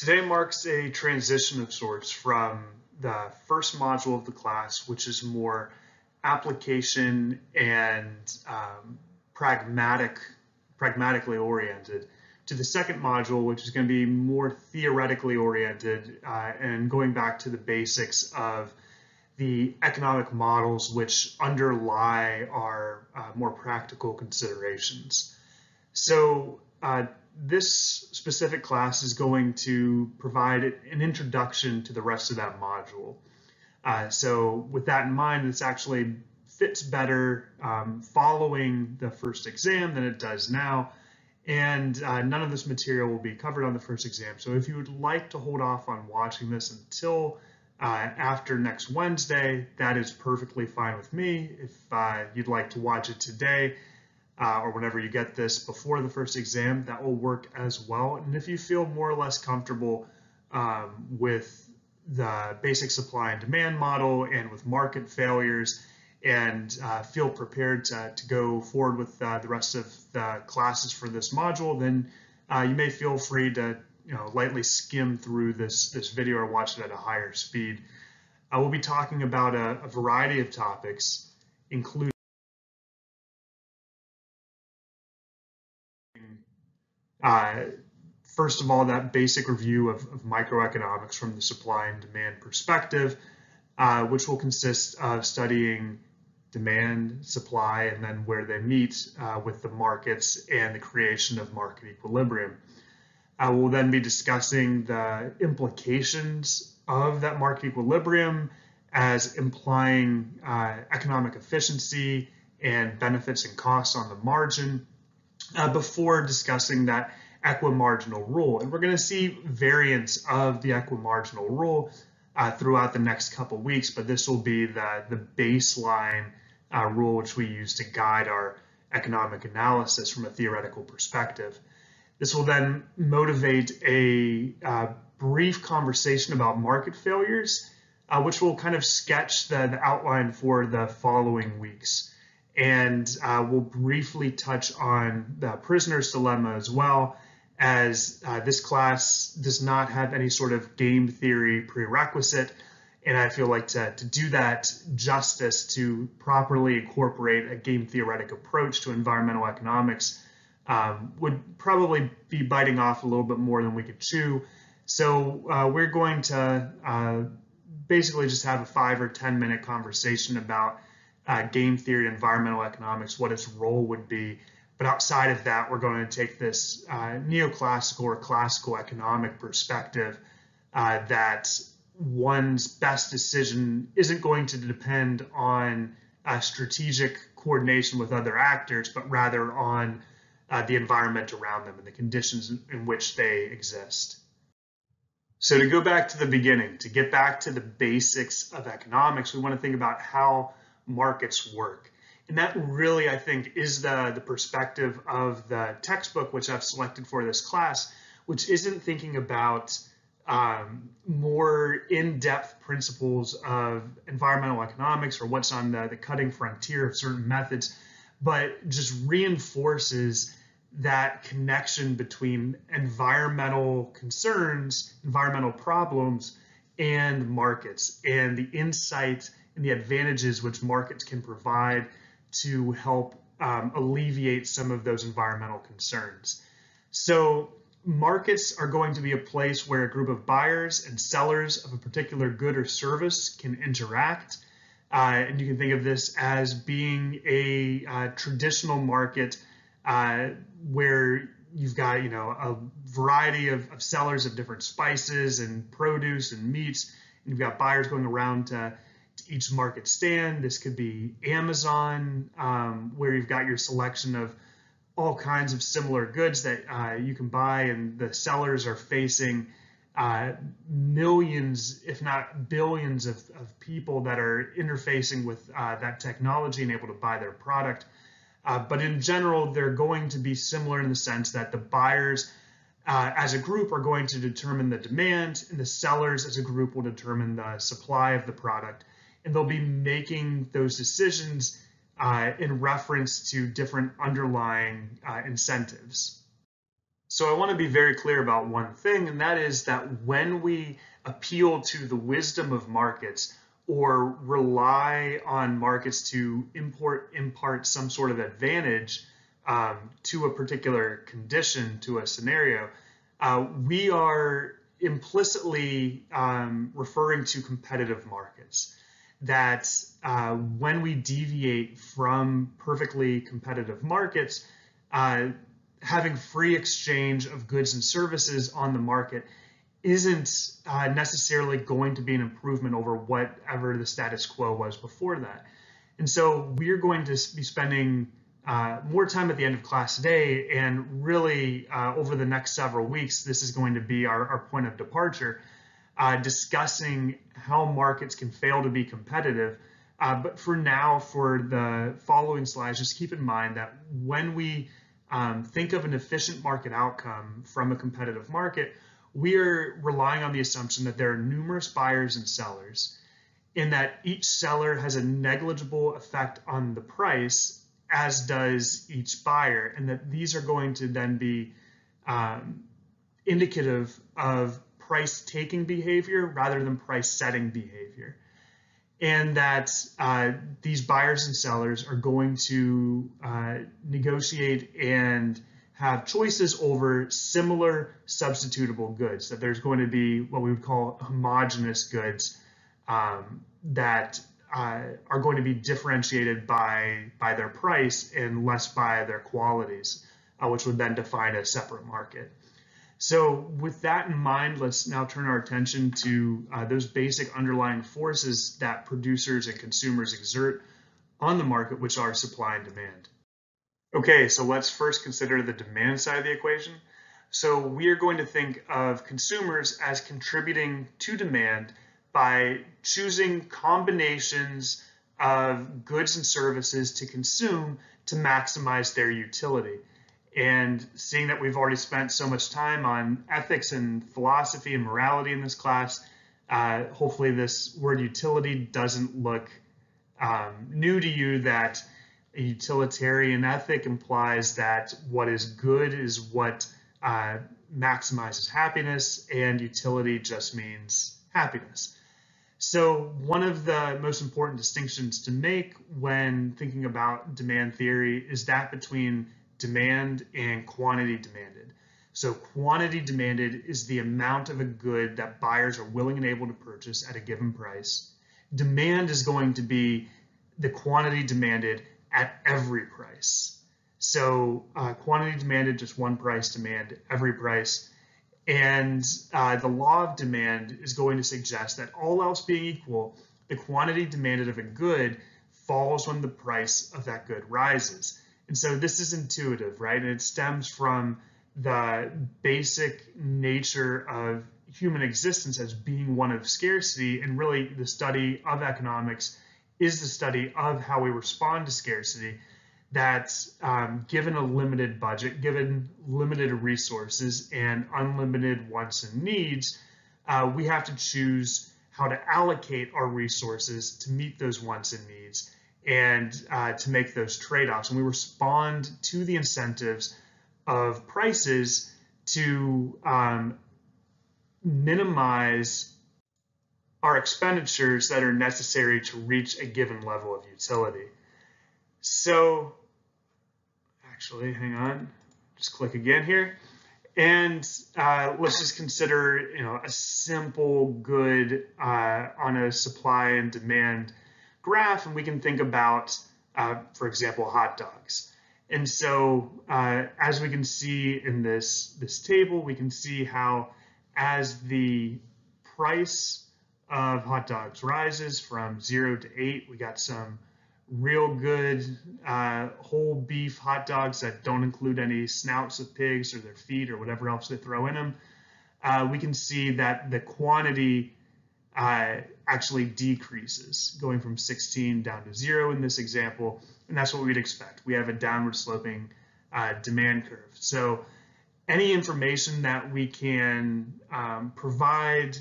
Today marks a transition of sorts from the first module of the class, which is more application and pragmatically oriented, to the second module, which is going to be more theoretically oriented and going back to the basics of the economic models which underlie our more practical considerations. So this specific class is going to provide an introduction to the rest of that module. So with that in mind, this actually fits better following the first exam than it does now. And none of this material will be covered on the first exam. So if you would like to hold off on watching this until after next Wednesday, that is perfectly fine with me. If you'd like to watch it today, or whenever you get this before the first exam, that will work as well. And if you feel more or less comfortable with the basic supply and demand model and with market failures, and feel prepared to go forward with the rest of the classes for this module, then you may feel free to lightly skim through this video or watch it at a higher speed. We'll be talking about a variety of topics, including first of all, that basic review of microeconomics from the supply and demand perspective, which will consist of studying demand, supply, and then where they meet with the markets and the creation of market equilibrium. We'll then be discussing the implications of that market equilibrium as implying economic efficiency and benefits and costs on the margin before discussing that equimarginal rule. And we're going to see variants of the equimarginal rule throughout the next couple weeks, but this will be the baseline rule which we use to guide our economic analysis from a theoretical perspective. This will then motivate a brief conversation about market failures, which will kind of sketch the outline for the following weeks. And we'll briefly touch on the prisoner's dilemma as well, as this class does not have any sort of game theory prerequisite. And I feel like to do that justice, to properly incorporate a game theoretic approach to environmental economics would probably be biting off a little bit more than we could chew. So we're going to basically just have a 5 or 10 minute conversation about game theory, environmental economics, what its role would be. But outside of that, we're going to take this neoclassical or classical economic perspective that one's best decision isn't going to depend on strategic coordination with other actors, but rather on the environment around them and the conditions in which they exist. So to go back to the beginning, to get back to the basics of economics, we want to think about how markets work. And that really, I think, is the perspective of the textbook which I've selected for this class, which isn't thinking about more in-depth principles of environmental economics or what's on the cutting frontier of certain methods, but just reinforces that connection between environmental concerns, environmental problems, and markets, and the insight and the advantages which markets can provide to help alleviate some of those environmental concerns. So markets are going to be a place where a group of buyers and sellers of a particular good or service can interact. And you can think of this as being a traditional market where you've got a variety of sellers of different spices and produce and meats, and you've got buyers going around to each market stand. This could be Amazon, where you've got your selection of all kinds of similar goods that you can buy, and the sellers are facing millions, if not billions of people that are interfacing with that technology and able to buy their product. But in general, they're going to be similar in the sense that the buyers as a group are going to determine the demand, and the sellers as a group will determine the supply of the product. And they'll be making those decisions in reference to different underlying incentives. So I want to be very clear about one thing, and that is that when we appeal to the wisdom of markets or rely on markets to impart some sort of advantage to a particular condition, to a scenario, we are implicitly referring to competitive markets. That when we deviate from perfectly competitive markets, having free exchange of goods and services on the market isn't necessarily going to be an improvement over whatever the status quo was before that. And so we're going to be spending more time at the end of class today, and really over the next several weeks, this is going to be our point of departure, discussing how markets can fail to be competitive. But for now, for the following slides, just keep in mind that when we think of an efficient market outcome from a competitive market, we are relying on the assumption that there are numerous buyers and sellers, and that each seller has a negligible effect on the price, as does each buyer, and that these are going to then be indicative of price-taking behavior rather than price-setting behavior. And that these buyers and sellers are going to negotiate and have choices over similar substitutable goods, that there's going to be what we would call homogeneous goods that are going to be differentiated by their price and less by their qualities, which would then define a separate market. So with that in mind, let's now turn our attention to those basic underlying forces that producers and consumers exert on the market, which are supply and demand. Okay, so let's first consider the demand side of the equation. So we are going to think of consumers as contributing to demand by choosing combinations of goods and services to consume to maximize their utility. And seeing that we've already spent so much time on ethics and philosophy and morality in this class, hopefully this word utility doesn't look new to you, that a utilitarian ethic implies that what is good is what maximizes happiness, and utility just means happiness. So one of the most important distinctions to make when thinking about demand theory is that between demand and quantity demanded. So quantity demanded is the amount of a good that buyers are willing and able to purchase at a given price. Demand is going to be the quantity demanded at every price. So quantity demanded, just one price, demand every price. And the law of demand is going to suggest that all else being equal, the quantity demanded of a good falls when the price of that good rises. And so this is intuitive, right? And it stems from the basic nature of human existence as being one of scarcity. And really the study of economics is the study of how we respond to scarcity, that given a limited budget, given limited resources and unlimited wants and needs, we have to choose how to allocate our resources to meet those wants and needs, and to make those trade-offs. And we respond to the incentives of prices to minimize our expenditures that are necessary to reach a given level of utility. So actually, hang on, just click again here. And let's just consider, a simple good on a supply and demand graph, and we can think about, for example, hot dogs. And so as we can see in this table, we can see how as the price of hot dogs rises from 0 to 8, we got some real good whole beef hot dogs that don't include any snouts of pigs or their feet or whatever else they throw in them. We can see that the quantity actually decreases, going from 16 down to 0 in this example, and that's what we'd expect. We have a downward sloping demand curve. So any information that we can provide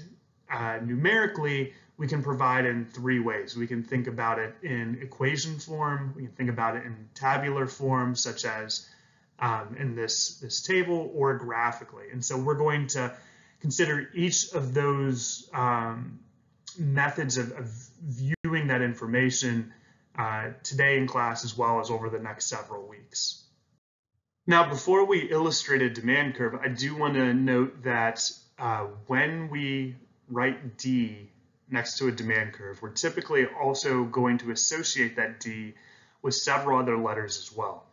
numerically, we can provide in three ways. We can think about it in equation form, we can think about it in tabular form, such as in this table or graphically. And so we're going to consider each of those methods of viewing that information today in class as well as over the next several weeks. Now, before we illustrate a demand curve, I do want to note that when we write D next to a demand curve, we're typically also going to associate that D with several other letters as well.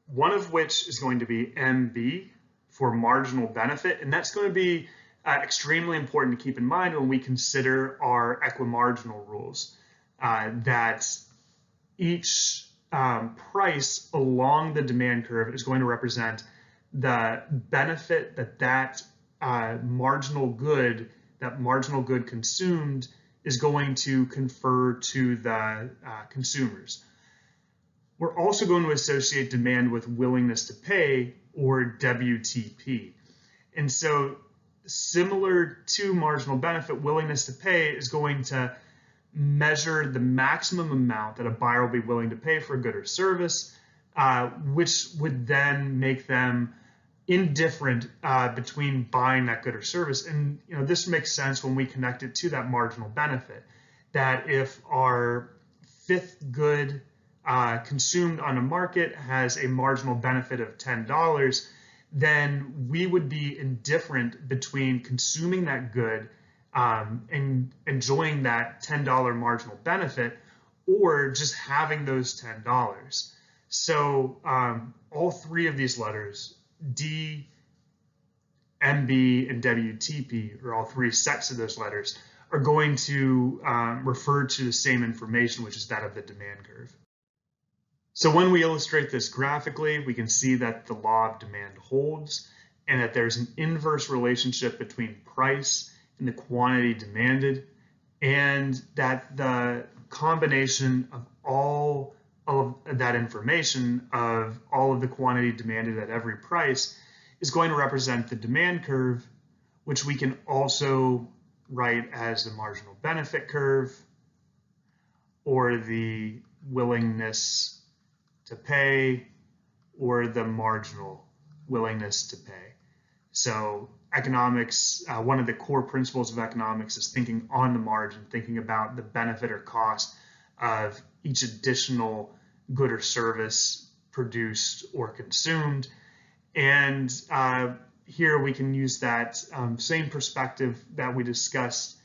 One of which is going to be MB for marginal benefit, and that's going to be extremely important to keep in mind when we consider our equimarginal rules, that each price along the demand curve is going to represent the benefit that marginal good consumed is going to confer to the consumers. We're also going to associate demand with willingness to pay, or WTP. And so similar to marginal benefit, willingness to pay is going to measure the maximum amount that a buyer will be willing to pay for a good or service, which would then make them indifferent between buying that good or service. And this makes sense when we connect it to that marginal benefit, that if our fifth good consumed on a market has a marginal benefit of $10, then we would be indifferent between consuming that good and enjoying that $10 marginal benefit, or just having those $10. So all three of these letters, D, MB, and WTP, or all three sets of those letters, are going to refer to the same information, which is that of the demand curve. So when we illustrate this graphically, we can see that the law of demand holds and that there's an inverse relationship between price and the quantity demanded, and that the combination of all of that information, of all of the quantity demanded at every price, is going to represent the demand curve, which we can also write as the marginal benefit curve or the willingness to pay, or the marginal willingness to pay. So economics, one of the core principles of economics is thinking on the margin, thinking about the benefit or cost of each additional good or service produced or consumed. And here we can use that same perspective that we discussed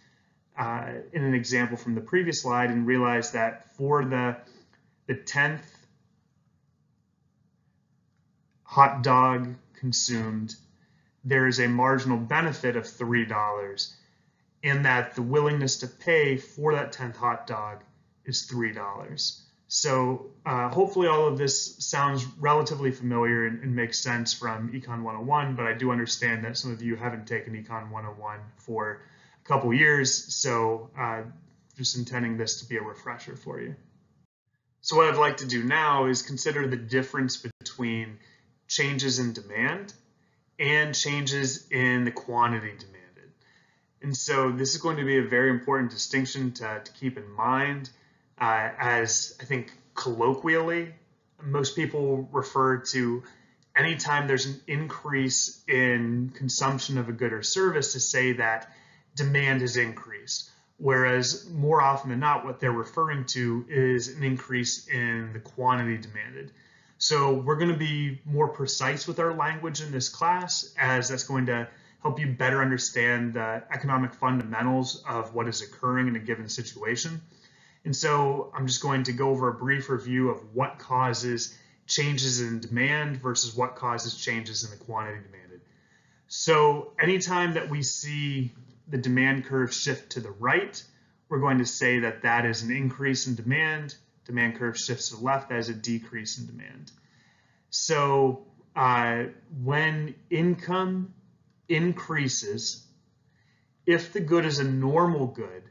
in an example from the previous slide, and realize that for the 10th hot dog consumed, there is a marginal benefit of $3, and that the willingness to pay for that 10th hot dog is $3. So hopefully all of this sounds relatively familiar and makes sense from Econ 101, but I do understand that some of you haven't taken Econ 101 for a couple years, so just intending this to be a refresher for you. So what I'd like to do now is consider the difference between changes in demand and changes in the quantity demanded. And so this is going to be a very important distinction to keep in mind, as I think colloquially, most people refer to anytime there's an increase in consumption of a good or service to say that demand has increased. Whereas more often than not, what they're referring to is an increase in the quantity demanded. So we're going to be more precise with our language in this class, as that's going to help you better understand the economic fundamentals of what is occurring in a given situation. And so I'm just going to go over a brief review of what causes changes in demand versus what causes changes in the quantity demanded. So anytime that we see the demand curve shift to the right, we're going to say that that is an increase in demand. Demand curve shifts to the left, that is a decrease in demand. So when income increases, if the good is a normal good,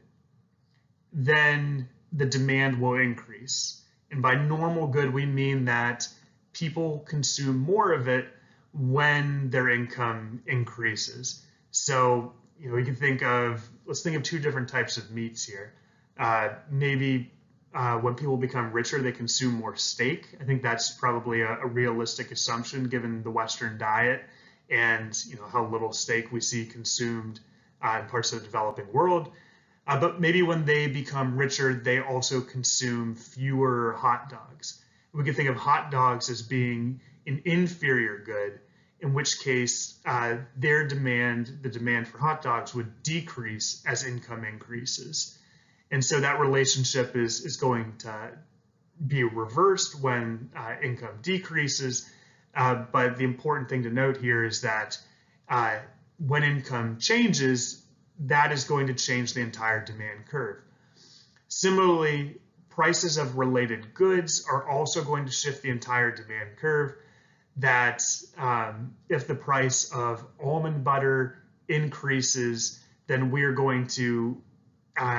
then the demand will increase. And by normal good, we mean that people consume more of it when their income increases. So, we can let's think of two different types of meats here. Maybe when people become richer, they consume more steak. I think that's probably a realistic assumption given the Western diet and how little steak we see consumed in parts of the developing world. But maybe when they become richer, they also consume fewer hot dogs. We could think of hot dogs as being an inferior good, in which case the demand for hot dogs would decrease as income increases. And so that relationship is going to be reversed when income decreases. But the important thing to note here is that when income changes, that is going to change the entire demand curve. Similarly, prices of related goods are also going to shift the entire demand curve. That if the price of almond butter increases, then we're going to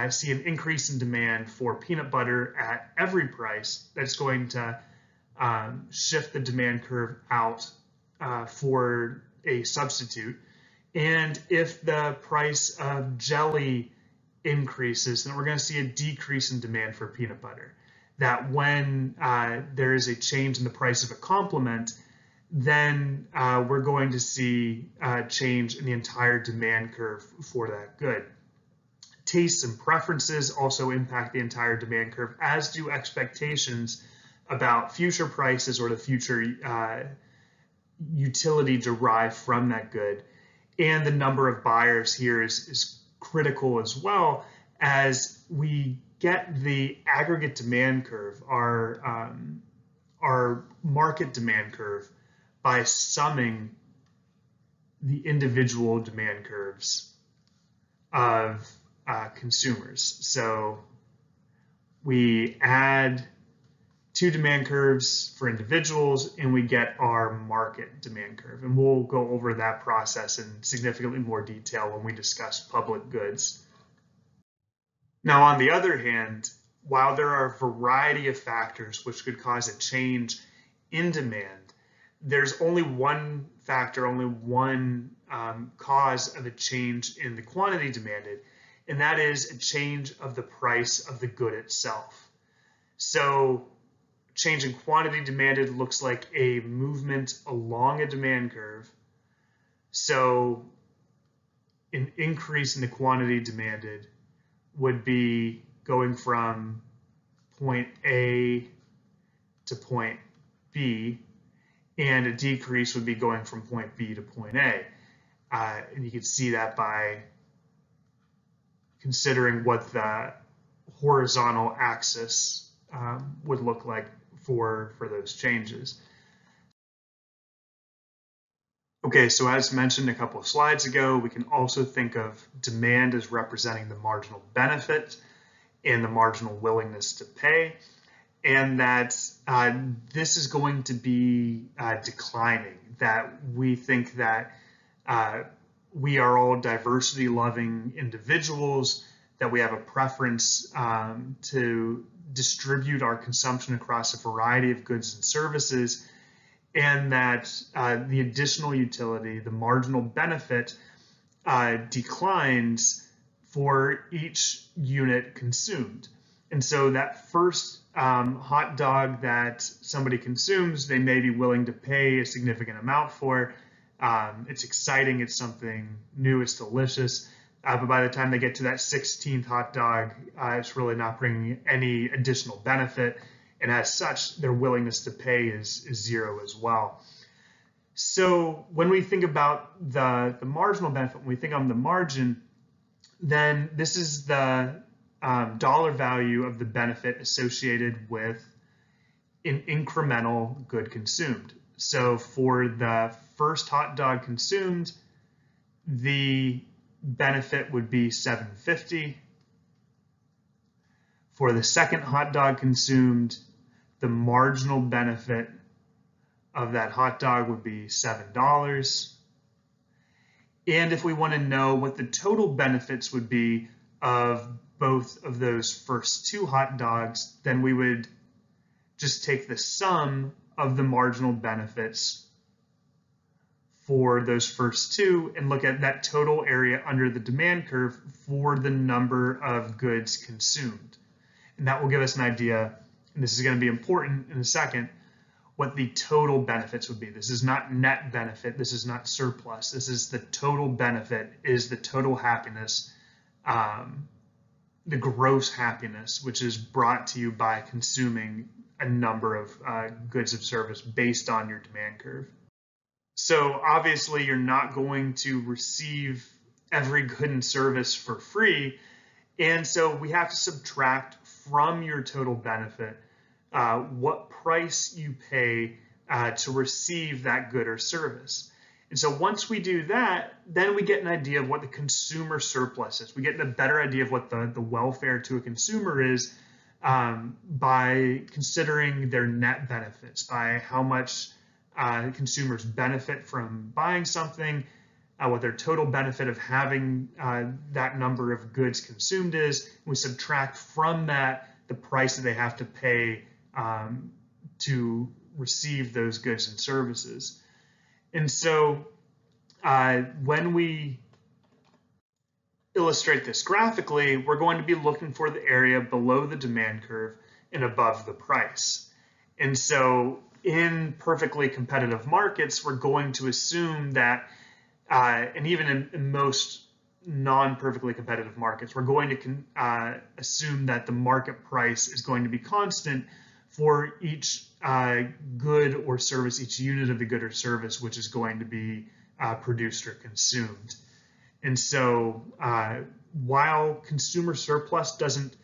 see an increase in demand for peanut butter at every price. That's going to shift the demand curve out for a substitute. And if the price of jelly increases, then we're going to see a decrease in demand for peanut butter. That when there is a change in the price of a complement, then we're going to see a change in the entire demand curve for that good. Tastes and preferences also impact the entire demand curve, as do expectations about future prices or the future utility derived from that good. And the number of buyers here is critical as well, as we get the aggregate demand curve, our market demand curve, by summing the individual demand curves of consumers. So we add two demand curves for individuals and we get our market demand curve. And we'll go over that process in significantly more detail when we discuss public goods. Now, on the other hand, while there are a variety of factors which could cause a change in demand, there's only one factor, only one cause of a change in the quantity demanded, and that is a change of the price of the good itself. So change in quantity demanded looks like a movement along a demand curve. So an increase in the quantity demanded would be going from point A to point B, and a decrease would be going from point B to point A. And you can see that by considering what the horizontal axis would look like for those changes. Okay, so as mentioned a couple of slides ago, we can also think of demand as representing the marginal benefit and the marginal willingness to pay, and that this is going to be declining, that we think that we are all diversity-loving individuals, that we have a preference to distribute our consumption across a variety of goods and services, and that the additional utility, the marginal benefit, declines for each unit consumed. And so that first hot dog that somebody consumes, they may be willing to pay a significant amount for. It's exciting, it's something new, it's delicious. But by the time they get to that 16th hot dog, it's really not bringing any additional benefit. And as such, their willingness to pay is zero as well. So when we think about the marginal benefit, when we think on the margin, then this is the dollar value of the benefit associated with an incremental good consumed. So for the first hot dog consumed, the benefit would be $7.50. For the second hot dog consumed, the marginal benefit of that hot dog would be $7. And if we want to know what the total benefits would be of both of those first two hot dogs, then we would just take the sum of the marginal benefits for those first two and look at that total area under the demand curve for the number of goods consumed. And that will give us an idea, and this is going to be important in a second, what the total benefits would be. This is not net benefit. This is not surplus. This is the total benefit, is the total happiness, the gross happiness, which is brought to you by consuming a number of goods of service based on your demand curve. So obviously you're not going to receive every good and service for free. And so we have to subtract from your total benefit what price you pay to receive that good or service. And so once we do that, then we get an idea of what the consumer surplus is. We get a better idea of what the welfare to a consumer is by considering their net benefits, by how much consumers benefit from buying something, what their total benefit of having that number of goods consumed is. We subtract from that the price that they have to pay to receive those goods and services. And so when we illustrate this graphically, we're going to be looking for the area below the demand curve and above the price. And so in perfectly competitive markets, we're going to assume that, and even in most non-perfectly competitive markets, we're going to assume that the market price is going to be constant for each good or service, each unit of the good or service, which is going to be produced or consumed. And so while consumer surplus doesn't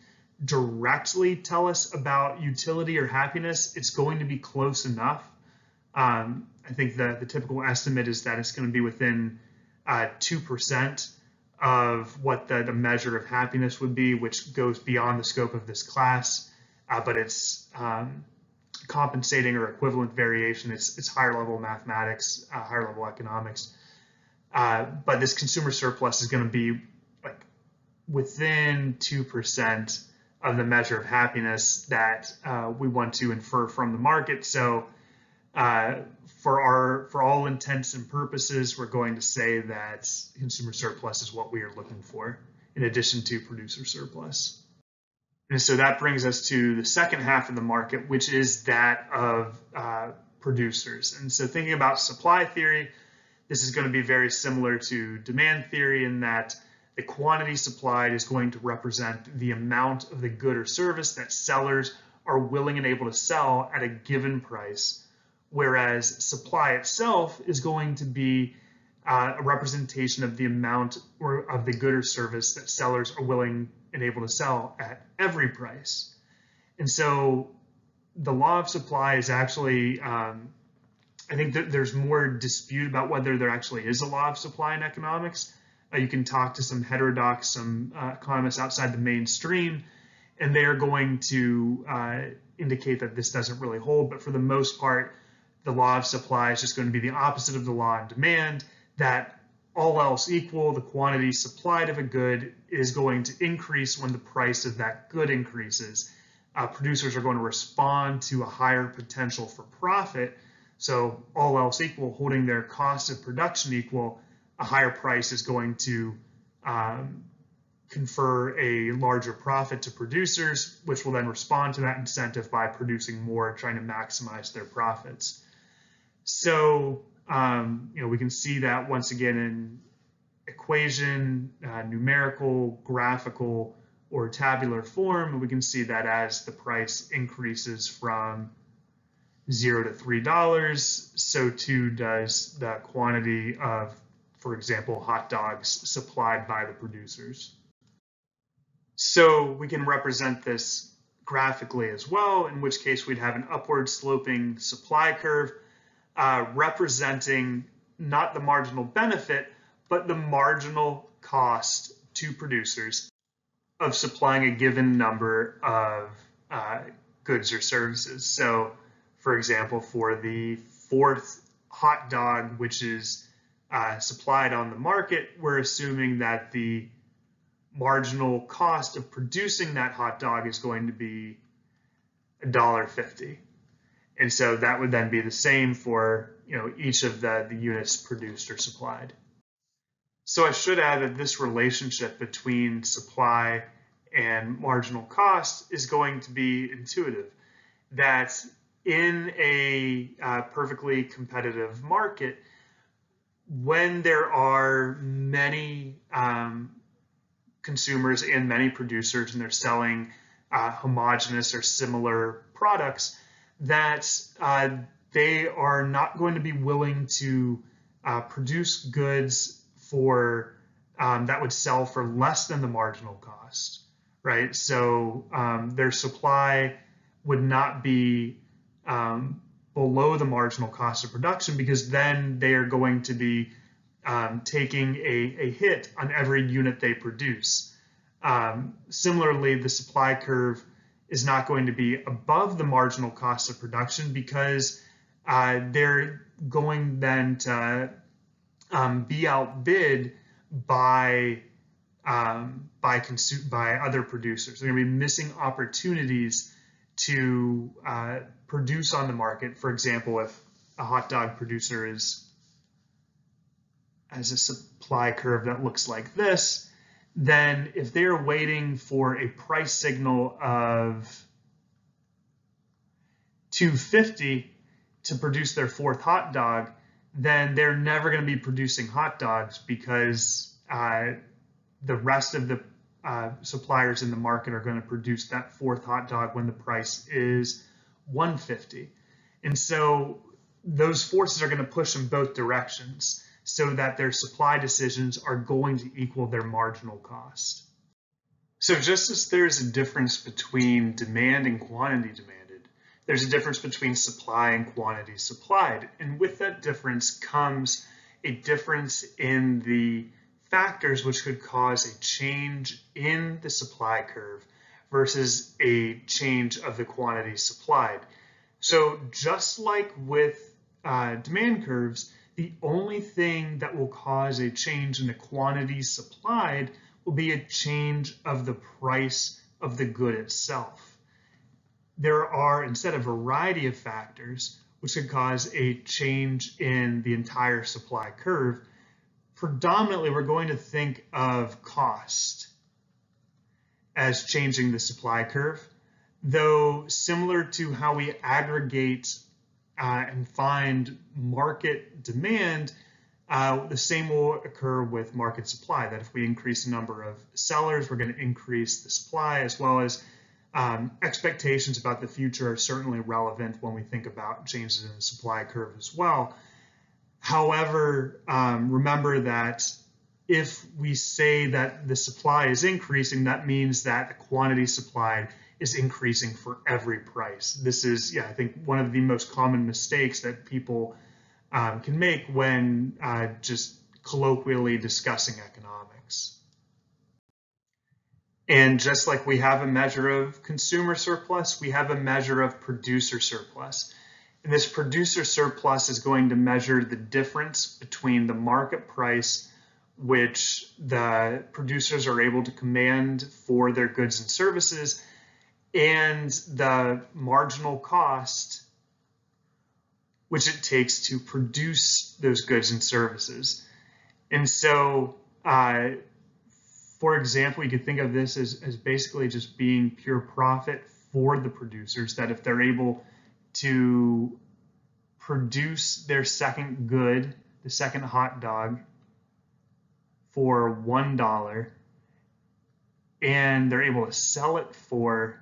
directly tell us about utility or happiness, it's going to be close enough. I think the typical estimate is that it's going to be within 2% of what the measure of happiness would be, which goes beyond the scope of this class, but it's compensating or equivalent variation. It's higher level mathematics, higher level economics. But this consumer surplus is going to be like within 2% of the measure of happiness that we want to infer from the market. So for all intents and purposes, we're going to say that consumer surplus is what we are looking for, in addition to producer surplus. And so that brings us to the second half of the market, which is that of producers. And so thinking about supply theory, this is going to be very similar to demand theory in that the quantity supplied is going to represent the amount of the good or service that sellers are willing and able to sell at a given price, whereas supply itself is going to be a representation of the amount of the good or service that sellers are willing and able to sell at every price. And so the law of supply is actually, I think that there's more dispute about whether there actually is a law of supply in economics. You can talk to some heterodox, some economists outside the mainstream, and they are going to indicate that this doesn't really hold. But for the most part, the law of supply is just going to be the opposite of the law of demand, that all else equal, the quantity supplied of a good is going to increase when the price of that good increases. Producers are going to respond to a higher potential for profit. So all else equal, holding their cost of production equal, a higher price is going to confer a larger profit to producers, which will then respond to that incentive by producing more, trying to maximize their profits. So we can see that once again in equation, numerical, graphical, or tabular form. We can see that as the price increases from $0 to $3, so too does the quantity of, for example, hot dogs supplied by the producers. So we can represent this graphically as well, in which case we'd have an upward sloping supply curve representing not the marginal benefit, but the marginal cost to producers of supplying a given number of goods or services. So, for example, for the fourth hot dog, which is supplied on the market, we're assuming that the marginal cost of producing that hot dog is going to be $1.50. And so that would then be the same for each of the units produced or supplied. So I should add that this relationship between supply and marginal cost is going to be intuitive. That in a perfectly competitive market, when there are many consumers and many producers and they're selling homogeneous or similar products, that they are not going to be willing to produce goods for that would sell for less than the marginal cost, right? So their supply would not be below the marginal cost of production, because then they are going to be taking a hit on every unit they produce. Similarly, the supply curve is not going to be above the marginal cost of production, because they're going then to be outbid by other producers. They're going to be missing opportunities to produce on the market. For example, if a hot dog producer has a supply curve that looks like this, then if they're waiting for a price signal of $2.50 to produce their fourth hot dog, then they're never going to be producing hot dogs, because the rest of the suppliers in the market are going to produce that fourth hot dog when the price is $1.50. And so those forces are going to push in both directions, so that their supply decisions are going to equal their marginal cost. So just as there's a difference between demand and quantity demanded, there's a difference between supply and quantity supplied. And with that difference comes a difference in the factors which could cause a change in the supply curve versus a change of the quantity supplied. So just like with demand curves, the only thing that will cause a change in the quantity supplied will be a change of the price of the good itself. There are instead a variety of factors which could cause a change in the entire supply curve. Predominantly, we're going to think of cost as changing the supply curve, though similar to how we aggregate and find market demand, the same will occur with market supply, that if we increase the number of sellers, we're going to increase the supply, as well as expectations about the future are certainly relevant when we think about changes in the supply curve as well. However, remember that if we say that the supply is increasing, that means that the quantity supplied is increasing for every price. This is, I think, one of the most common mistakes that people can make when just colloquially discussing economics. And just like we have a measure of consumer surplus, we have a measure of producer surplus. And this producer surplus is going to measure the difference between the market price, which the producers are able to command for their goods and services, and the marginal cost which it takes to produce those goods and services. And so, for example, you could think of this as basically just being pure profit for the producers, that if they're able to produce their second good, the second hot dog, for $1, and they're able to sell it for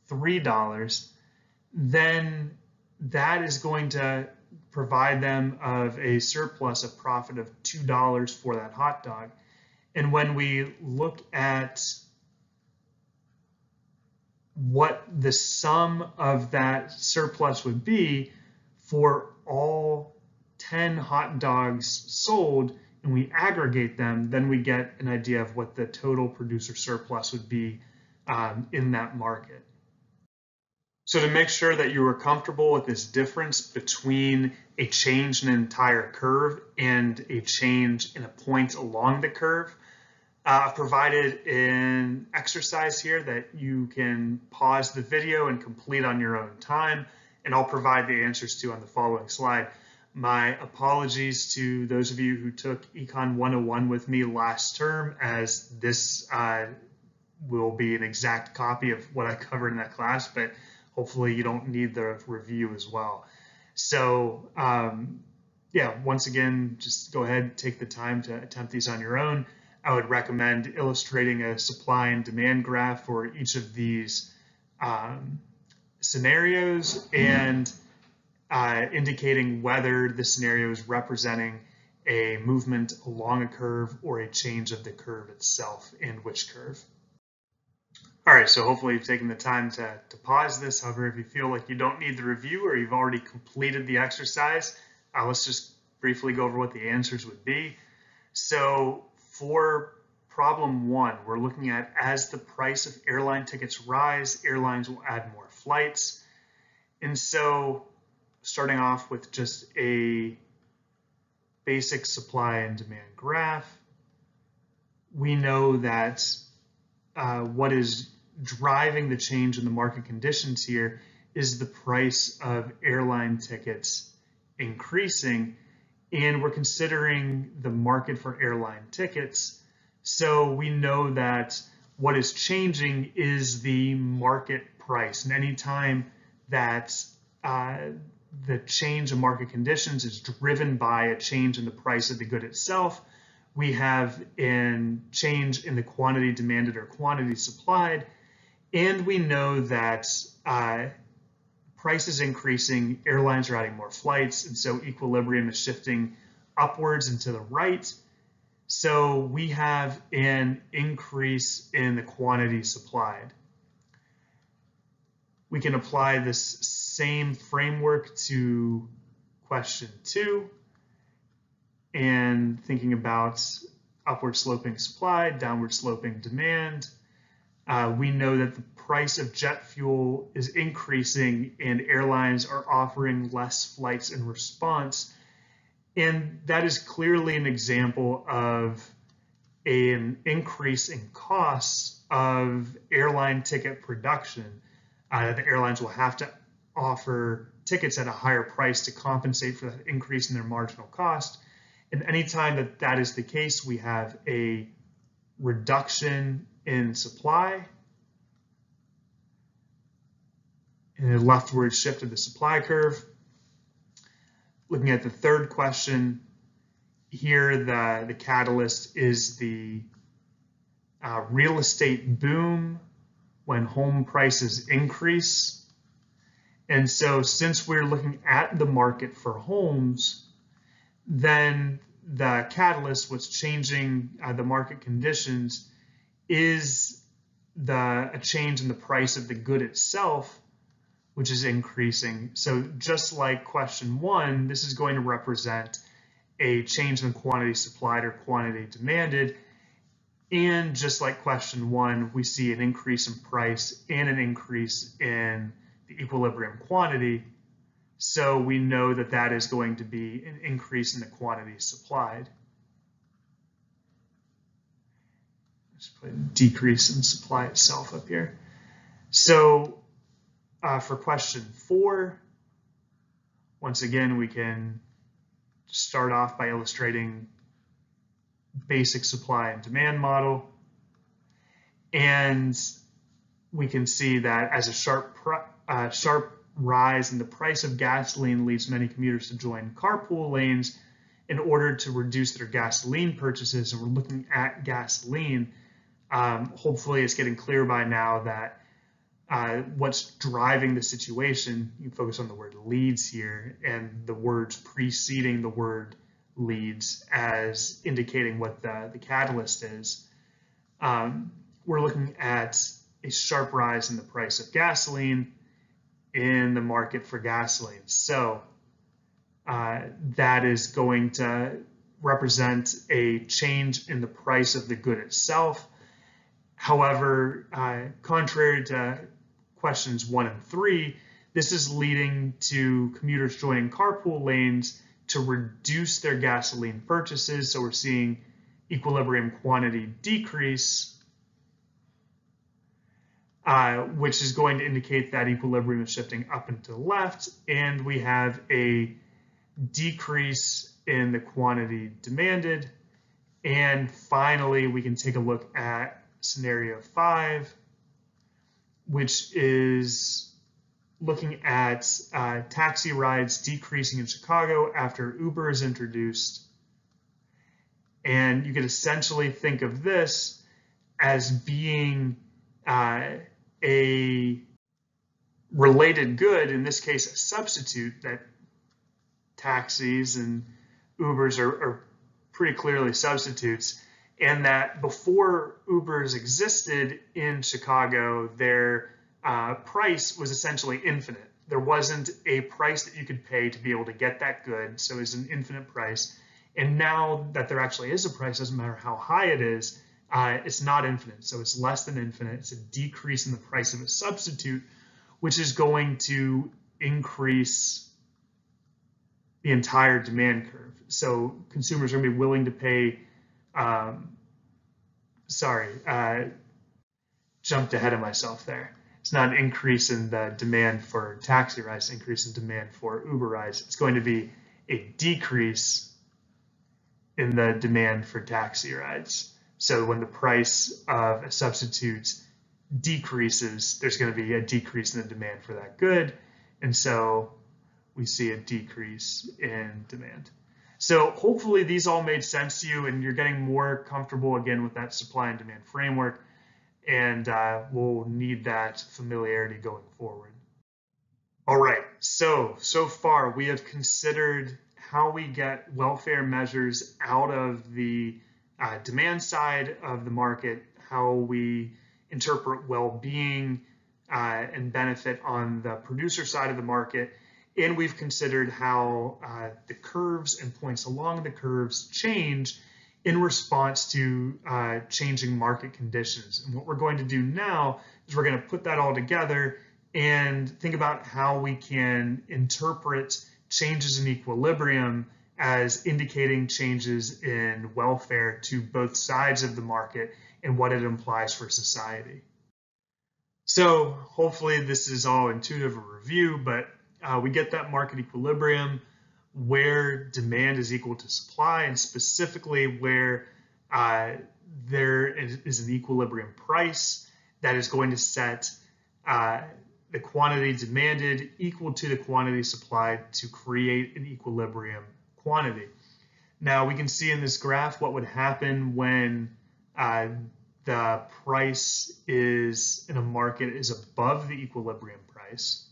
$3, then that is going to provide them of a surplus, a profit of $2 for that hot dog. And when we look at what the sum of that surplus would be for all 10 hot dogs sold, and we aggregate them, then we get an idea of what the total producer surplus would be in that market. So to make sure that you are comfortable with this difference between a change in an entire curve and a change in a point along the curve, I've provided an exercise here that you can pause the video and complete on your own time, and I'll provide the answers to on the following slide. My apologies to those of you who took Econ 101 with me last term, as this will be an exact copy of what I covered in that class, but hopefully you don't need the review as well. So yeah, once again, just go ahead, take the time to attempt these on your own. I would recommend illustrating a supply and demand graph for each of these scenarios and indicating whether the scenario is representing a movement along a curve or a change of the curve itself, and which curve. All right, so hopefully you've taken the time to pause this. However, if you feel like you don't need the review or you've already completed the exercise, let's just briefly go over what the answers would be. So for problem 1, we're looking at as the price of airline tickets rise, airlines will add more flights. And so starting off with just a basic supply and demand graph, we know that what is driving the change in the market conditions here is the price of airline tickets increasing, and we're considering the market for airline tickets. So we know that what is changing is the market price, and anytime that the change in market conditions is driven by a change in the price of the good itself, we have a change in the quantity demanded or quantity supplied, and we know that price is increasing, airlines are adding more flights, and so equilibrium is shifting upwards and to the right. So we have an increase in the quantity supplied. We can apply this same framework to question 2 and thinking about upward sloping supply, downward sloping demand. We know that the price of jet fuel is increasing and airlines are offering less flights in response. And that is clearly an example of an increase in costs of airline ticket production. The airlines will have to offer tickets at a higher price to compensate for that increase in their marginal cost. And anytime that that is the case, we have a reduction in supply and a leftward shift of the supply curve. Looking at the third question, here the catalyst is the real estate boom when home prices increase. And so since we're looking at the market for homes, then the catalyst, what's changing the market conditions, is a change in the price of the good itself, which is increasing. So just like question 1, this is going to represent a change in quantity supplied or quantity demanded. And just like question 1, we see an increase in price and an increase in the equilibrium quantity. So we know that that is going to be an increase in the quantity supplied. Just put a decrease in supply itself up here. So for question 4, once again, we can start off by illustrating basic supply and demand model. And we can see that as a sharp rise in the price of gasoline leads many commuters to join carpool lanes in order to reduce their gasoline purchases. And we're looking at gasoline. Hopefully it's getting clear by now that what's driving the situation, you focus on the word leads here and the words preceding the word leads as indicating what the catalyst is. We're looking at a sharp rise in the price of gasoline in the market for gasoline. So that is going to represent a change in the price of the good itself. However, contrary to questions 1 and 3, this is leading to commuters joining carpool lanes to reduce their gasoline purchases. So we're seeing equilibrium quantity decrease, which is going to indicate that equilibrium is shifting up and to the left, and we have a decrease in the quantity demanded. And finally, we can take a look at scenario 5, which is looking at taxi rides decreasing in Chicago after Uber is introduced. And you could essentially think of this as being a related good, in this case a substitute, that taxis and Ubers are pretty clearly substitutes, and that before Ubers existed in Chicago, their price was essentially infinite. There wasn't a price that you could pay to be able to get that good, so it's an infinite price. And now that there actually is a price, doesn't matter how high it is, it's not infinite, so it's less than infinite. It's a decrease in the price of a substitute, which is going to increase the entire demand curve. So consumers are going to be willing to pay, jumped ahead of myself there. It's not an increase in the demand for taxi rides, increase in demand for Uber rides. It's going to be a decrease in the demand for taxi rides. So when the price of a substitute decreases, there's going to be a decrease in the demand for that good. And so we see a decrease in demand. So hopefully these all made sense to you and you're getting more comfortable again with that supply and demand framework. And we'll need that familiarity going forward. All right, so far we have considered how we get welfare measures out of the demand side of the market, how we interpret well-being and benefit on the producer side of the market, and we've considered how the curves and points along the curves change in response to changing market conditions. And what we're going to do now is we're going to put that all together and think about how we can interpret changes in equilibrium as indicating changes in welfare to both sides of the market and what it implies for society. So hopefully this is all intuitive a review, but we get that market equilibrium where demand is equal to supply, and specifically where there is an equilibrium price that is going to set the quantity demanded equal to the quantity supplied to create an equilibrium quantity. Now we can see in this graph what would happen when the price is in a market is above the equilibrium price.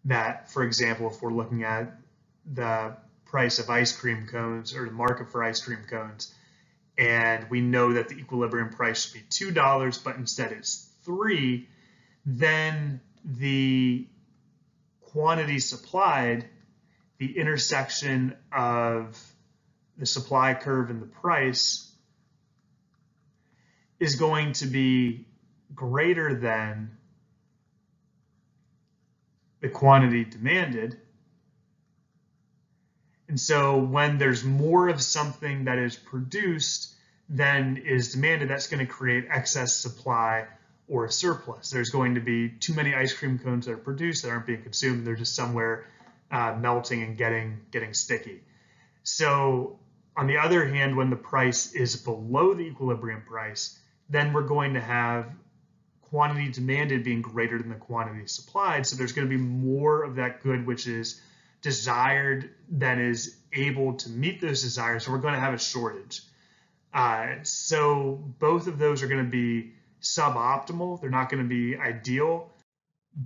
That, for example, if we're looking at the price of ice cream cones or the market for ice cream cones, and we know that the equilibrium price should be $2, but instead it's $3, then the quantity supplied, the intersection of the supply curve and the price, is going to be greater than the quantity demanded. And so when there's more of something that is produced than is demanded, that's going to create excess supply or a surplus. There's going to be too many ice cream cones that are produced that aren't being consumed. They're just somewhere melting and getting sticky. So on the other hand, when the price is below the equilibrium price, then we're going to have quantity demanded being greater than the quantity supplied. So there's going to be more of that good which is desired than is able to meet those desires. So we're going to have a shortage. So both of those are going to be suboptimal. They're not going to be ideal,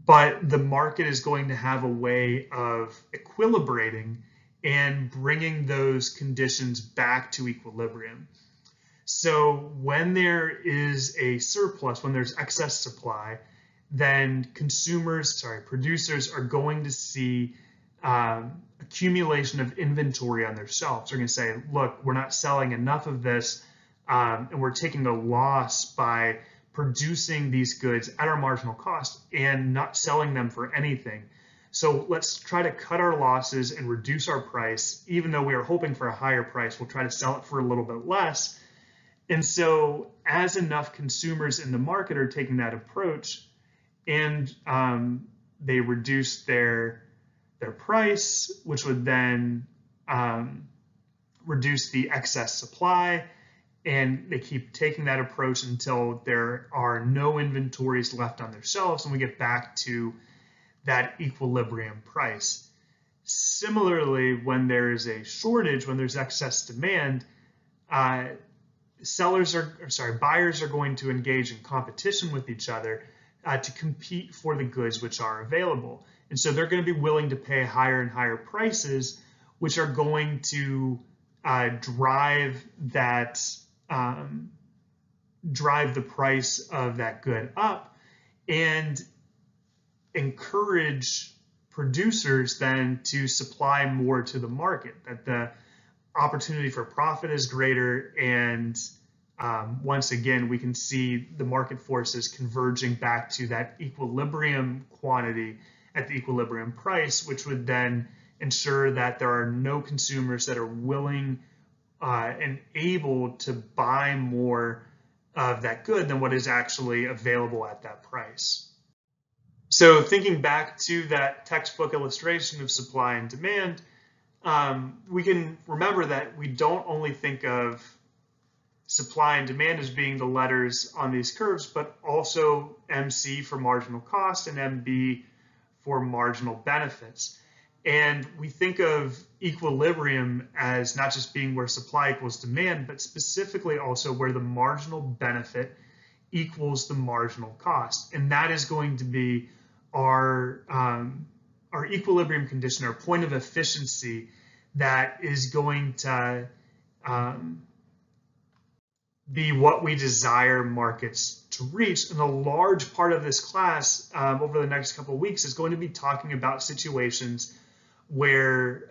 but the market is going to have a way of equilibrating and bringing those conditions back to equilibrium. So when there is a surplus, when there's excess supply, then producers are going to see accumulation of inventory on their shelves. They're going to say, look, we're not selling enough of this, and we're taking a loss by producing these goods at our marginal cost and not selling them for anything. So let's try to cut our losses and reduce our price. Even though we are hoping for a higher price, we'll try to sell it for a little bit less. And so as enough consumers in the market are taking that approach and they reduce their price, which would then reduce the excess supply, and they keep taking that approach until there are no inventories left on their shelves and we get back to that equilibrium price. Similarly, when there is a shortage, when there's excess demand, buyers are going to engage in competition with each other to compete for the goods which are available. And so they're going to be willing to pay higher and higher prices, which are going to drive the price of that good up and encourage producers then to supply more to the market, that the opportunity for profit is greater, and once again we can see the market forces converging back to that equilibrium quantity at the equilibrium price, which would then ensure that there are no consumers that are willing and able to buy more of that good than what is actually available at that price. So thinking back to that textbook illustration of supply and demand, we can remember that we don't only think of supply and demand as being the letters on these curves, but also MC for marginal cost and MB for marginal benefits. And we think of equilibrium as not just being where supply equals demand, but specifically also where the marginal benefit equals the marginal cost. And that is going to be our equilibrium condition, our point of efficiency that is going to be what we desire markets to reach. And a large part of this class over the next couple of weeks is going to be talking about situations where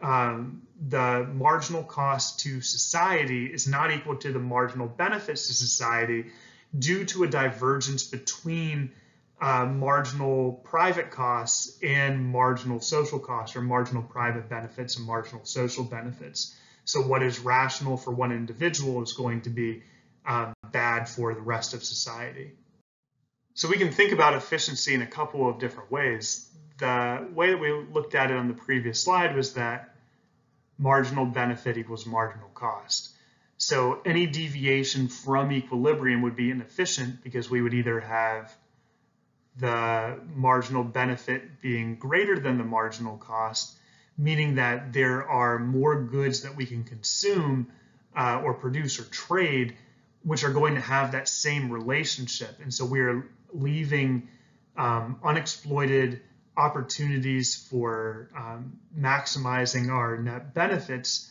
the marginal cost to society is not equal to the marginal benefits to society due to a divergence between marginal private costs and marginal social costs, or marginal private benefits and marginal social benefits. So what is rational for one individual is going to be bad for the rest of society. So we can think about efficiency in a couple of different ways. The way that we looked at it on the previous slide was that marginal benefit equals marginal cost. So any deviation from equilibrium would be inefficient because we would either have the marginal benefit being greater than the marginal cost, meaning that there are more goods that we can consume or produce or trade, which are going to have that same relationship. And so we're leaving unexploited opportunities for maximizing our net benefits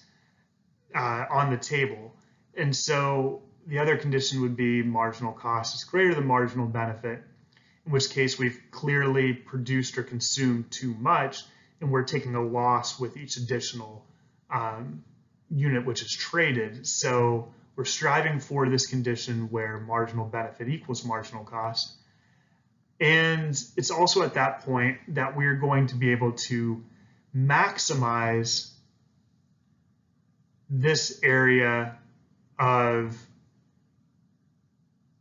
on the table. And so the other condition would be marginal cost is greater than marginal benefit, in which case we've clearly produced or consumed too much, and we're taking a loss with each additional unit which is traded. So we're striving for this condition where marginal benefit equals marginal cost. And it's also at that point that we're going to be able to maximize this area of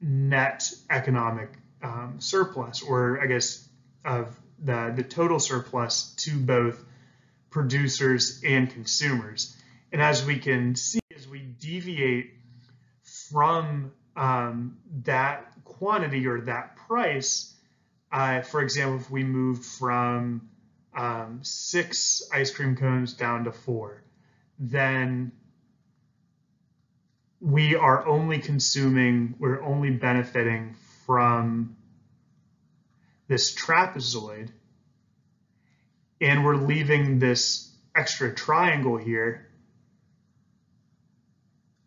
net economic surplus, or I guess of the total surplus to both producers and consumers. And as we can see, as we deviate from that quantity or that price, for example, if we moved from 6 ice cream cones down to 4, then we are only consuming, we're only benefiting from this trapezoid, and we're leaving this extra triangle here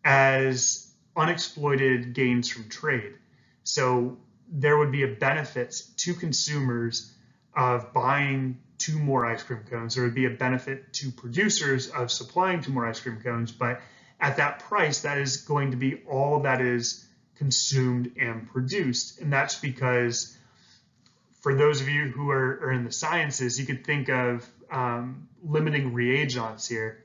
as unexploited gains from trade. So there would be a benefit to consumers of buying 2 more ice cream cones. There would be a benefit to producers of supplying 2 more ice cream cones, but at that price, that is going to be all that is consumed and produced. And that's because, for those of you who are in the sciences, you could think of limiting reagents here.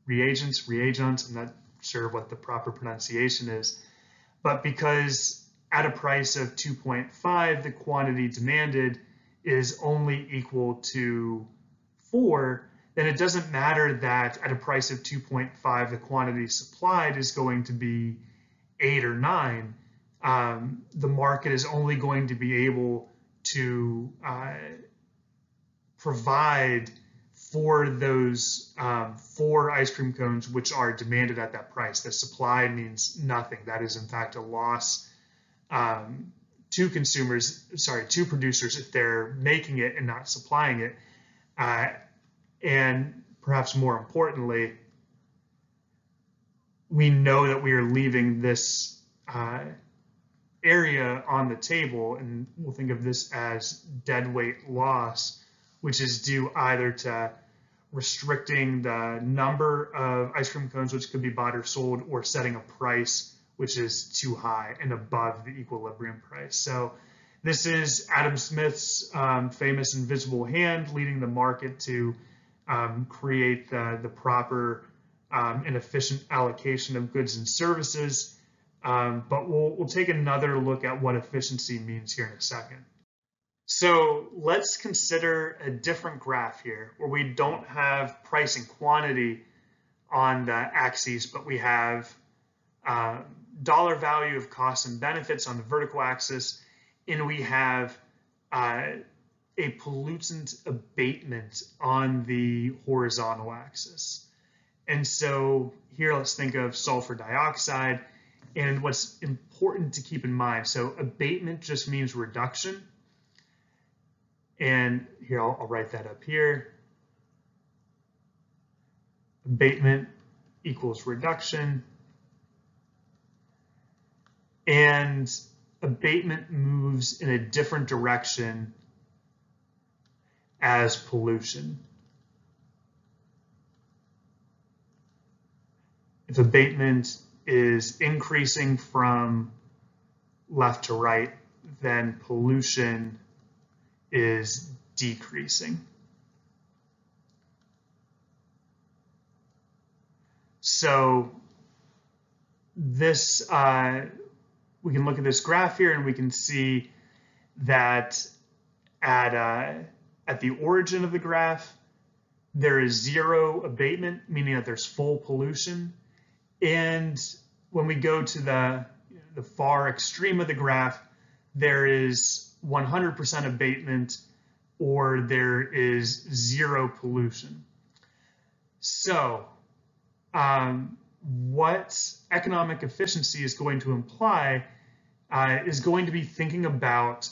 Reagents, I'm not sure what the proper pronunciation is, but because at a price of 2.5, the quantity demanded is only equal to 4, then it doesn't matter that at a price of 2.5, the quantity supplied is going to be 8 or 9, the market is only going to be able to provide for those 4 ice cream cones which are demanded at that price. The supply means nothing. That is in fact a loss to producers if they're making it and not supplying it. And perhaps more importantly, we know that we are leaving this area on the table, and we'll think of this as deadweight loss, which is due either to restricting the number of ice cream cones which could be bought or sold, or setting a price which is too high and above the equilibrium price. So this is Adam Smith's famous invisible hand leading the market to create the proper and efficient allocation of goods and services. But we'll take another look at what efficiency means here in a second. So let's consider a different graph here where we don't have price and quantity on the axes, but we have dollar value of costs and benefits on the vertical axis, and we have a pollutant abatement on the horizontal axis. And so here let's think of sulfur dioxide, and what's important to keep in mind. So abatement just means reduction. And here, I'll write that up here. Abatement equals reduction. And abatement moves in a different direction as pollution. If abatement is increasing from left to right, then pollution is decreasing. So this, we can look at this graph here and we can see that at the origin of the graph, there is 0 abatement, meaning that there's full pollution. And when we go to the far extreme of the graph, there is 100% abatement, or there is 0 pollution. So what economic efficiency is going to imply is going to be thinking about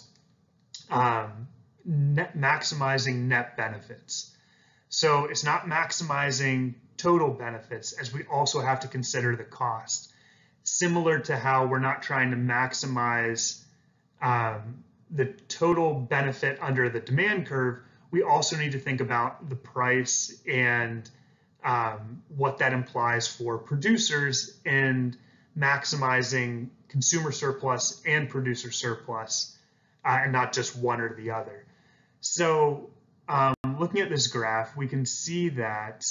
maximizing net benefits. So it's not maximizing total benefits, as we also have to consider the cost. Similar to how we're not trying to maximize the total benefit under the demand curve, we also need to think about the price and what that implies for producers and maximizing consumer surplus and producer surplus, and not just one or the other. So looking at this graph, we can see that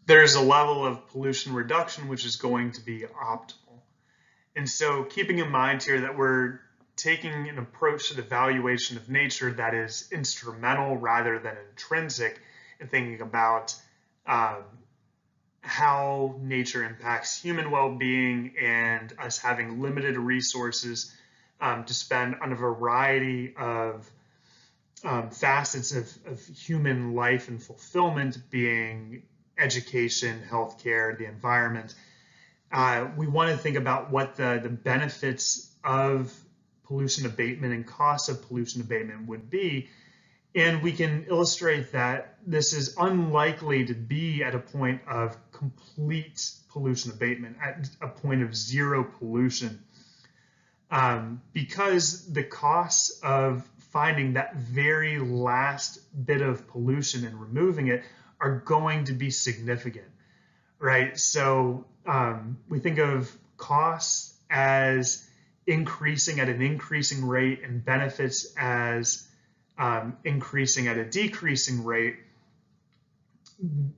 there's a level of pollution reduction which is going to be optimal. And so keeping in mind here that we're taking an approach to the valuation of nature that is instrumental rather than intrinsic, and thinking about how nature impacts human well-being and us having limited resources to spend on a variety of facets of human life and fulfillment, being education, healthcare, the environment. We want to think about what the benefits of pollution abatement and costs of pollution abatement would be. And we can illustrate that this is unlikely to be at a point of complete pollution abatement, at a point of 0 pollution, because the costs of finding that very last bit of pollution and removing it are going to be significant, right? So we think of costs as increasing at an increasing rate and benefits as increasing at a decreasing rate,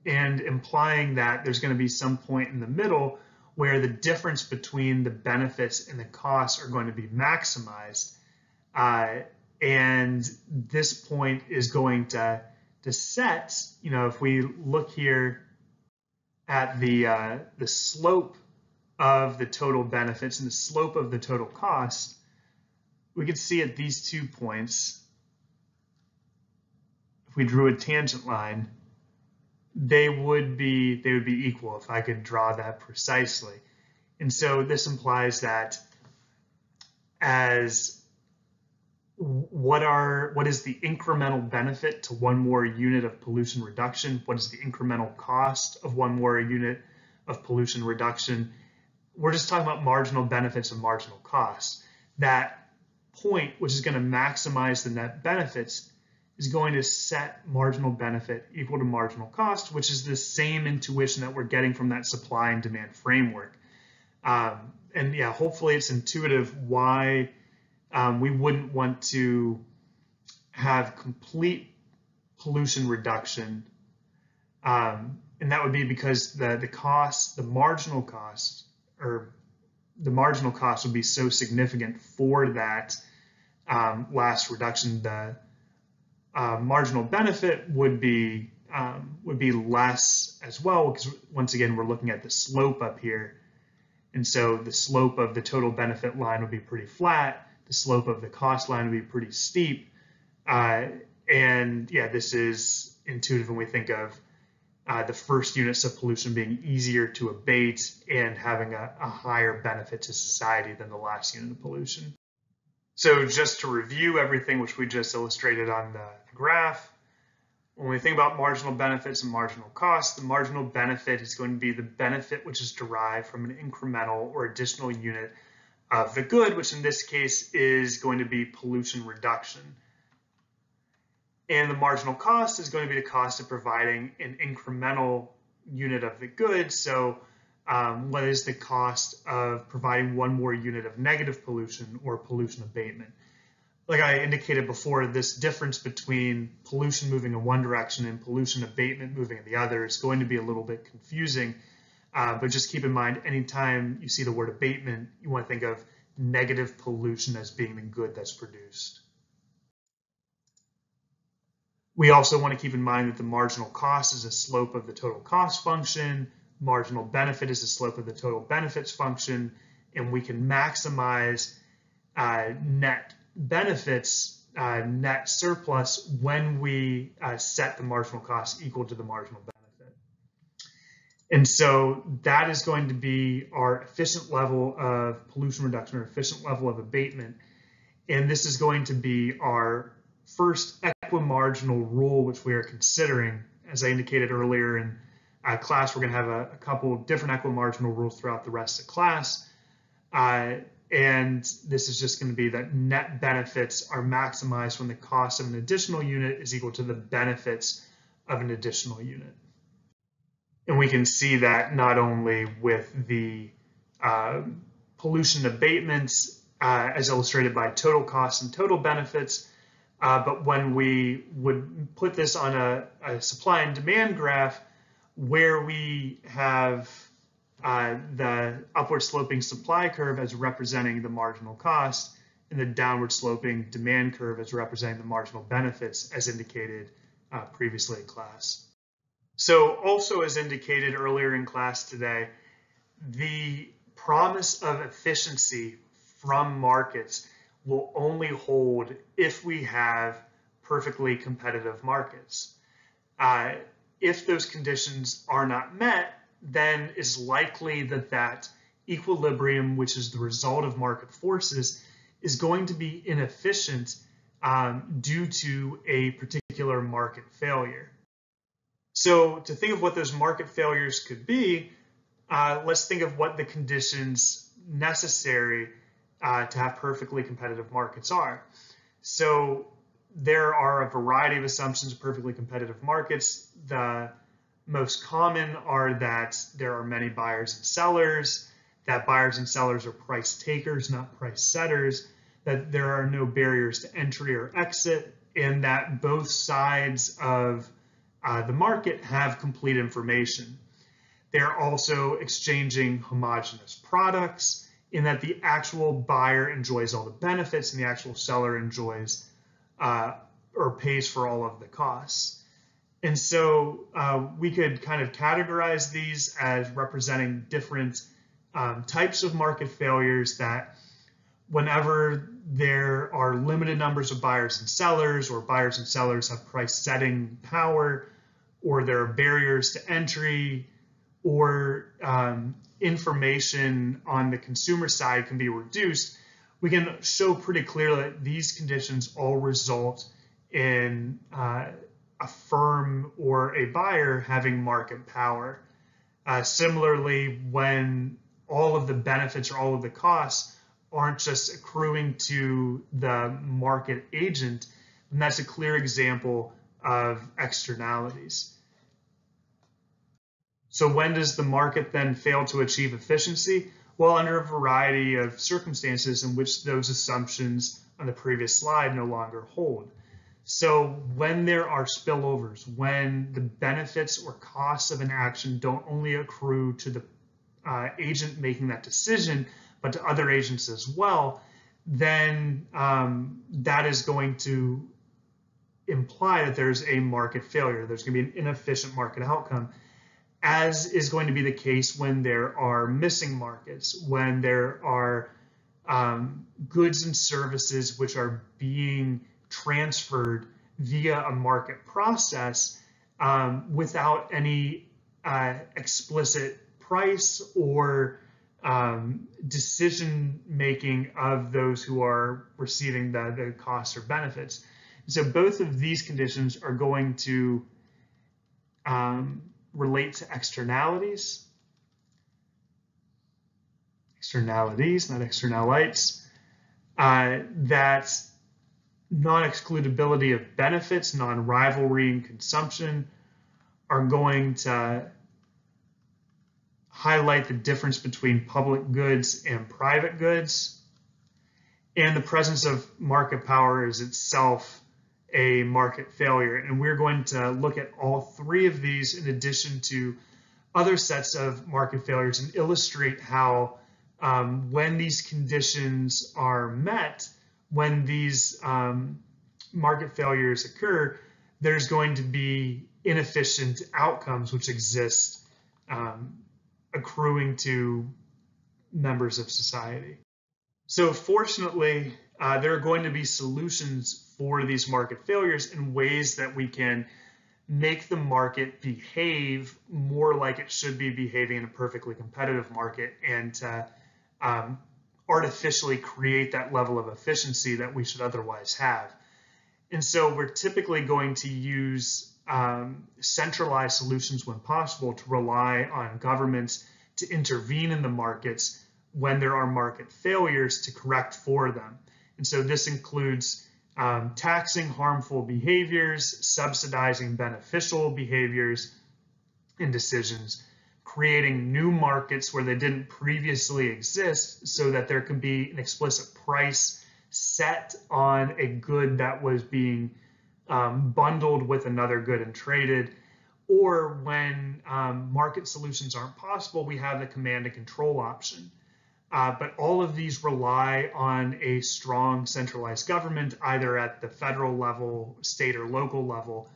and implying that there's going to be some point in the middle where the difference between the benefits and the costs are going to be maximized. And this point is going to set, if we look here at the slope of the total benefits and the slope of the total cost, we could see at these 2 points, if we drew a tangent line, they would be equal if I could draw that precisely. And so this implies that what is the incremental benefit to one more unit of pollution reduction? What is the incremental cost of one more unit of pollution reduction? We're just talking about marginal benefits and marginal costs. That point, which is going to maximize the net benefits, is going to set marginal benefit equal to marginal cost, which is the same intuition that we're getting from that supply and demand framework. And yeah, hopefully it's intuitive why we wouldn't want to have complete pollution reduction. And that would be because the marginal cost would be so significant for that last reduction. The marginal benefit would be less as well, because once again we're looking at the slope up here, and so the slope of the total benefit line would be pretty flat. The slope of the cost line would be pretty steep, and yeah, this is intuitive when we think of the first units of pollution being easier to abate and having a higher benefit to society than the last unit of pollution. So just to review everything which we just illustrated on the graph, when we think about marginal benefits and marginal costs, the marginal benefit is going to be the benefit which is derived from an incremental or additional unit of the good, which in this case is going to be pollution reduction. And the marginal cost is going to be the cost of providing an incremental unit of the good. So what is the cost of providing one more unit of negative pollution or pollution abatement? Like I indicated before, this difference between pollution moving in one direction and pollution abatement moving in the other is going to be a little bit confusing. But just keep in mind, anytime you see the word abatement, you want to think of negative pollution as being the good that's produced. We also want to keep in mind that the marginal cost is a slope of the total cost function, marginal benefit is the slope of the total benefits function, and we can maximize net benefits, net surplus, when we set the marginal cost equal to the marginal benefit. And so that is going to be our efficient level of pollution reduction or efficient level of abatement. And this is going to be our first equimarginal rule, which we are considering. As I indicated earlier in class, we're going to have a couple of different equimarginal rules throughout the rest of class. And this is just going to be that net benefits are maximized when the cost of an additional unit is equal to the benefits of an additional unit. And we can see that not only with the pollution abatements as illustrated by total costs and total benefits, but when we would put this on a supply and demand graph where we have the upward sloping supply curve as representing the marginal cost and the downward sloping demand curve as representing the marginal benefits, as indicated previously in class. So also as indicated earlier in class today, the promise of efficiency from markets will only hold if we have perfectly competitive markets. If those conditions are not met, then it's likely that equilibrium, which is the result of market forces, is going to be inefficient due to a particular market failure. So to think of what those market failures could be, let's think of what the conditions necessary to have perfectly competitive markets are. So there are a variety of assumptions of perfectly competitive markets. The most common are that there are many buyers and sellers, that buyers and sellers are price takers, not price setters, that there are no barriers to entry or exit, and that both sides of the market have complete information. They're also exchanging homogeneous products, in that the actual buyer enjoys all the benefits and the actual seller enjoys or pays for all of the costs. And so we could kind of categorize these as representing different types of market failures that whenever there are limited numbers of buyers and sellers, or buyers and sellers have price setting power, or there are barriers to entry, or information on the consumer side can be reduced, we can show pretty clearly that these conditions all result in a firm or a buyer having market power. Similarly, when all of the benefits or all of the costs aren't just accruing to the market agent, then that's a clear example of externalities. So when does the market then fail to achieve efficiency? Well, under a variety of circumstances in which those assumptions on the previous slide no longer hold. So when there are spillovers, when the benefits or costs of an action don't only accrue to the agent making that decision, but to other agents as well, then that is going to imply that there's a market failure. There's going to be an inefficient market outcome, as is going to be the case when there are missing markets, when there are goods and services which are being transferred via a market process without any explicit price or decision making of those who are receiving the costs or benefits. So both of these conditions are going to relate to externalities, not externalites, that non-excludability of benefits, non-rivalry in consumption are going to highlight the difference between public goods and private goods, and the presence of market power is itself a market failure. And we're going to look at all three of these in addition to other sets of market failures and illustrate how when these conditions are met, when these market failures occur, there's going to be inefficient outcomes which exist accruing to members of society. So fortunately, there are going to be solutions for these market failures in ways that we can make the market behave more like it should be behaving in a perfectly competitive market, and to artificially create that level of efficiency that we should otherwise have. And so we're typically going to use centralized solutions when possible to rely on governments to intervene in the markets when there are market failures to correct for them. And so this includes taxing harmful behaviors, subsidizing beneficial behaviors and decisions, creating new markets where they didn't previously exist so that there can be an explicit price set on a good that was being bundled with another good and traded. Or when market solutions aren't possible, we have the command and control option. But all of these rely on a strong centralized government, either at the federal level, state or local level,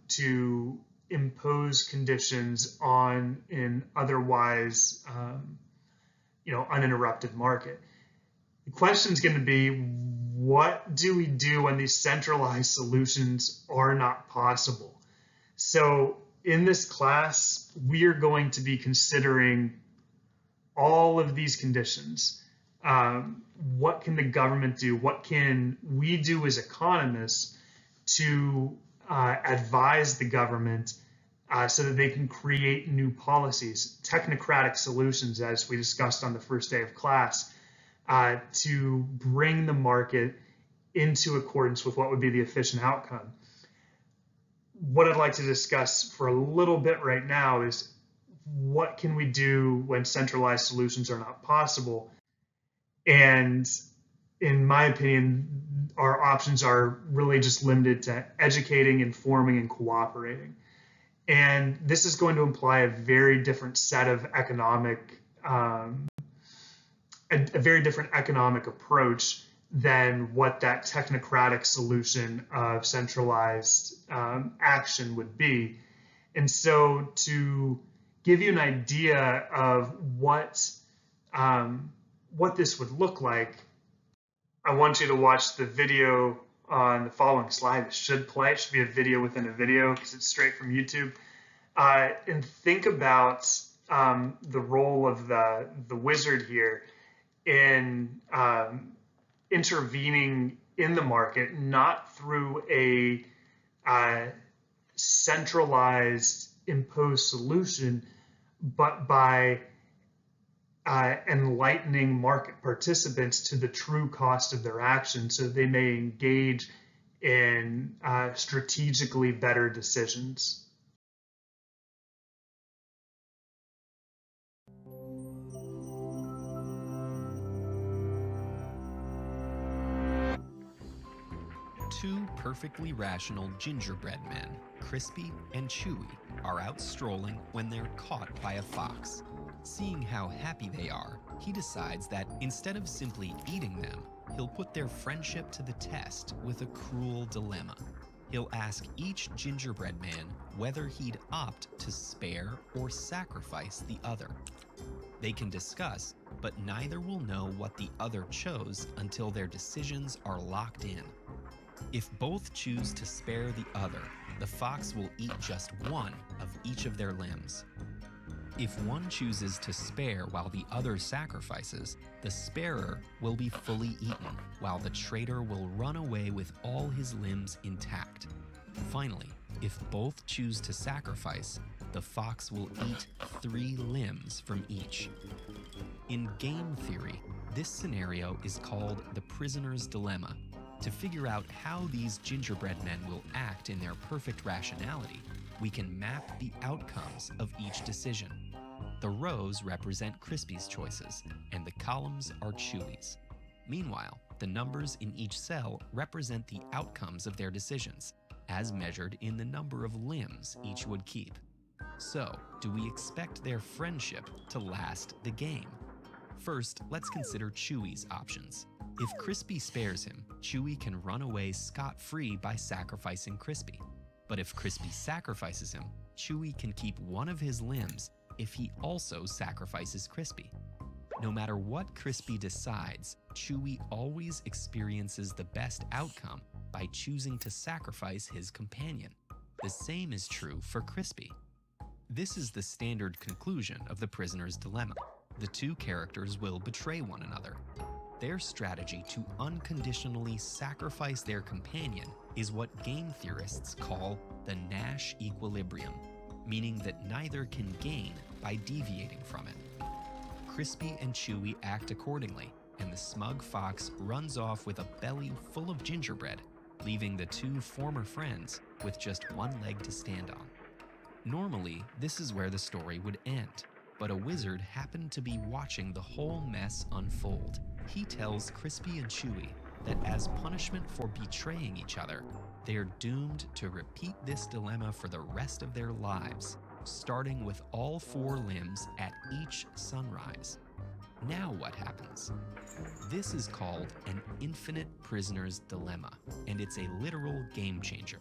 to impose conditions on an otherwise, uninterrupted market. The question is going to be, what do we do when these centralized solutions are not possible? So in this class, we are going to be considering all of these conditions. What can the government do? What can we do as economists to advise the government so that they can create new policies, technocratic solutions, as we discussed on the first day of class, to bring the market into accordance with what would be the efficient outcome. What I'd like to discuss for a little bit right now is what can we do when centralized solutions are not possible? And in my opinion, our options are really just limited to educating, informing, and cooperating. And this is going to imply a very different set of economic, a very different economic approach than what that technocratic solution of centralized action would be. And so to give you an idea of what this would look like, I want you to watch the video on the following slide. It should play. It should be a video within a video because it's straight from YouTube. And think about the role of the wizard here in intervening in the market, not through a centralized imposed solution, but by enlightening market participants to the true cost of their actions so they may engage in strategically better decisions. Two perfectly rational gingerbread men, Crispy and Chewy, are out strolling when they're caught by a fox. Seeing how happy they are, he decides that instead of simply eating them, he'll put their friendship to the test with a cruel dilemma. He'll ask each gingerbread man whether he'd opt to spare or sacrifice the other. They can discuss, but neither will know what the other chose until their decisions are locked in. If both choose to spare the other, the fox will eat just one of each of their limbs. If one chooses to spare while the other sacrifices, the sparer will be fully eaten, while the traitor will run away with all his limbs intact. Finally, if both choose to sacrifice, the fox will eat 3 limbs from each. In game theory, this scenario is called the prisoner's dilemma. To figure out how these gingerbread men will act in their perfect rationality, we can map the outcomes of each decision. The rows represent Crispy's choices, and the columns are Chewy's. Meanwhile, the numbers in each cell represent the outcomes of their decisions, as measured in the number of limbs each would keep. So, do we expect their friendship to last the game? First, let's consider Chewy's options. If Crispy spares him, Chewy can run away scot-free by sacrificing Crispy. But if Crispy sacrifices him, Chewy can keep one of his limbs if he also sacrifices Crispy. No matter what Crispy decides, Chewy always experiences the best outcome by choosing to sacrifice his companion. The same is true for Crispy. This is the standard conclusion of the prisoner's dilemma. The two characters will betray one another. Their strategy to unconditionally sacrifice their companion is what game theorists call the Nash equilibrium, meaning that neither can gain by deviating from it. Crispy and Chewy act accordingly, and the smug fox runs off with a belly full of gingerbread, leaving the two former friends with just one leg to stand on. Normally, this is where the story would end, but a wizard happened to be watching the whole mess unfold. He tells Crispy and Chewy that as punishment for betraying each other, they're doomed to repeat this dilemma for the rest of their lives, starting with all 4 limbs at each sunrise. Now what happens? This is called an infinite prisoner's dilemma, and it's a literal game changer.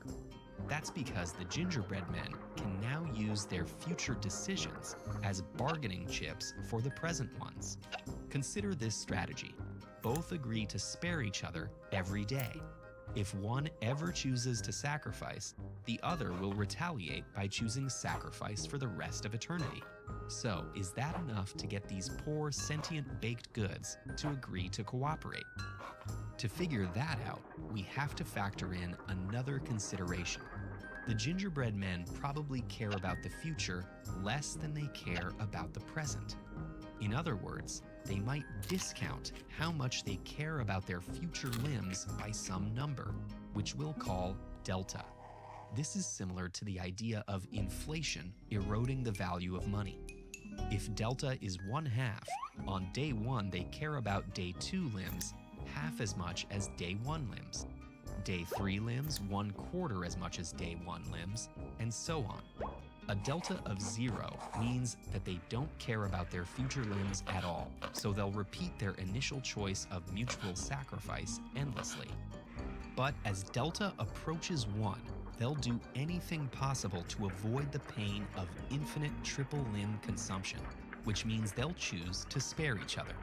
That's because the gingerbread men can now use their future decisions as bargaining chips for the present ones. Consider this strategy. Both agree to spare each other every day. If one ever chooses to sacrifice, the other will retaliate by choosing sacrifice for the rest of eternity. So, is that enough to get these poor sentient baked goods to agree to cooperate? To figure that out, we have to factor in another consideration. The gingerbread men probably care about the future less than they care about the present. In other words, they might discount how much they care about their future limbs by some number, which we'll call delta. This is similar to the idea of inflation eroding the value of money. If delta is 1/2, on day 1 they care about day 2 limbs half as much as day 1 limbs. Day 3 limbs 1/4 as much as day 1 limbs, and so on. A delta of 0 means that they don't care about their future limbs at all, so they'll repeat their initial choice of mutual sacrifice endlessly. But as delta approaches 1, they'll do anything possible to avoid the pain of infinite triple limb consumption, which means they'll choose to spare each other.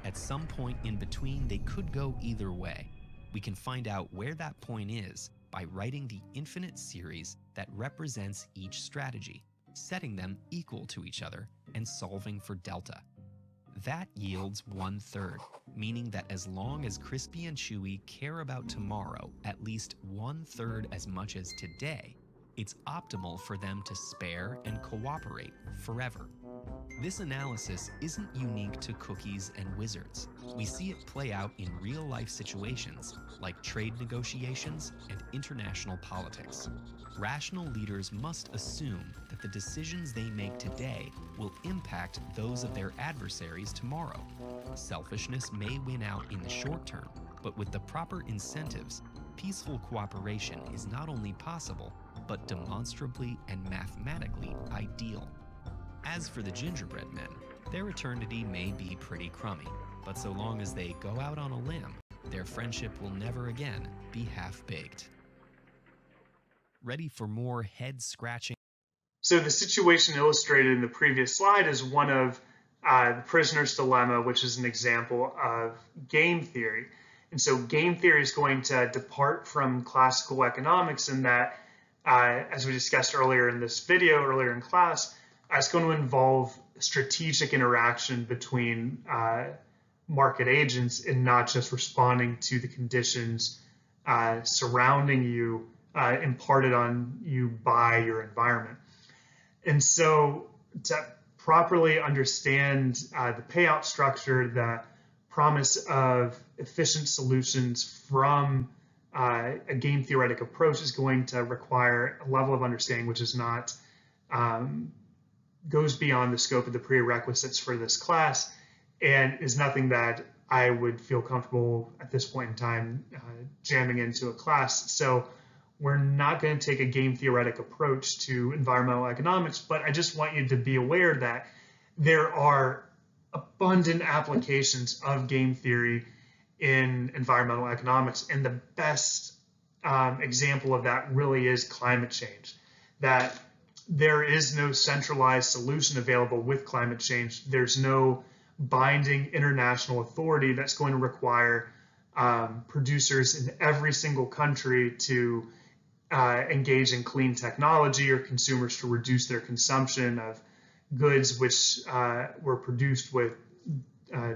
At some point in between, they could go either way. We can find out where that point is by writing the infinite series that represents each strategy, setting them equal to each other, and solving for delta. That yields 1/3, meaning that as long as Crispy and Chewy care about tomorrow at least 1/3 as much as today, it's optimal for them to spare and cooperate forever. This analysis isn't unique to cookies and wizards. We see it play out in real-life situations like trade negotiations and international politics. Rational leaders must assume that the decisions they make today will impact those of their adversaries tomorrow. Selfishness may win out in the short term, but with the proper incentives, peaceful cooperation is not only possible, but demonstrably and mathematically ideal. As for the gingerbread men, their eternity may be pretty crummy, but so long as they go out on a limb, their friendship will never again be half-baked. Ready for more head-scratching? So the situation illustrated in the previous slide is one of the prisoner's dilemma, which is an example of game theory. And so game theory is going to depart from classical economics in that, as we discussed earlier in this video, earlier in class, it's going to involve strategic interaction between market agents and not just responding to the conditions surrounding you, imparted on you by your environment. And so to properly understand the payout structure, the promise of efficient solutions from a game theoretic approach is going to require a level of understanding which is not goes beyond the scope of the prerequisites for this class and is nothing that I would feel comfortable at this point in time jamming into a class. So we're not going to take a game theoretic approach to environmental economics, but I just want you to be aware that there are abundant applications of game theory in environmental economics, and the best example of that really is climate change. That there is no centralized solution available with climate change. There's no binding international authority that's going to require producers in every single country to engage in clean technology or consumers to reduce their consumption of goods which were produced with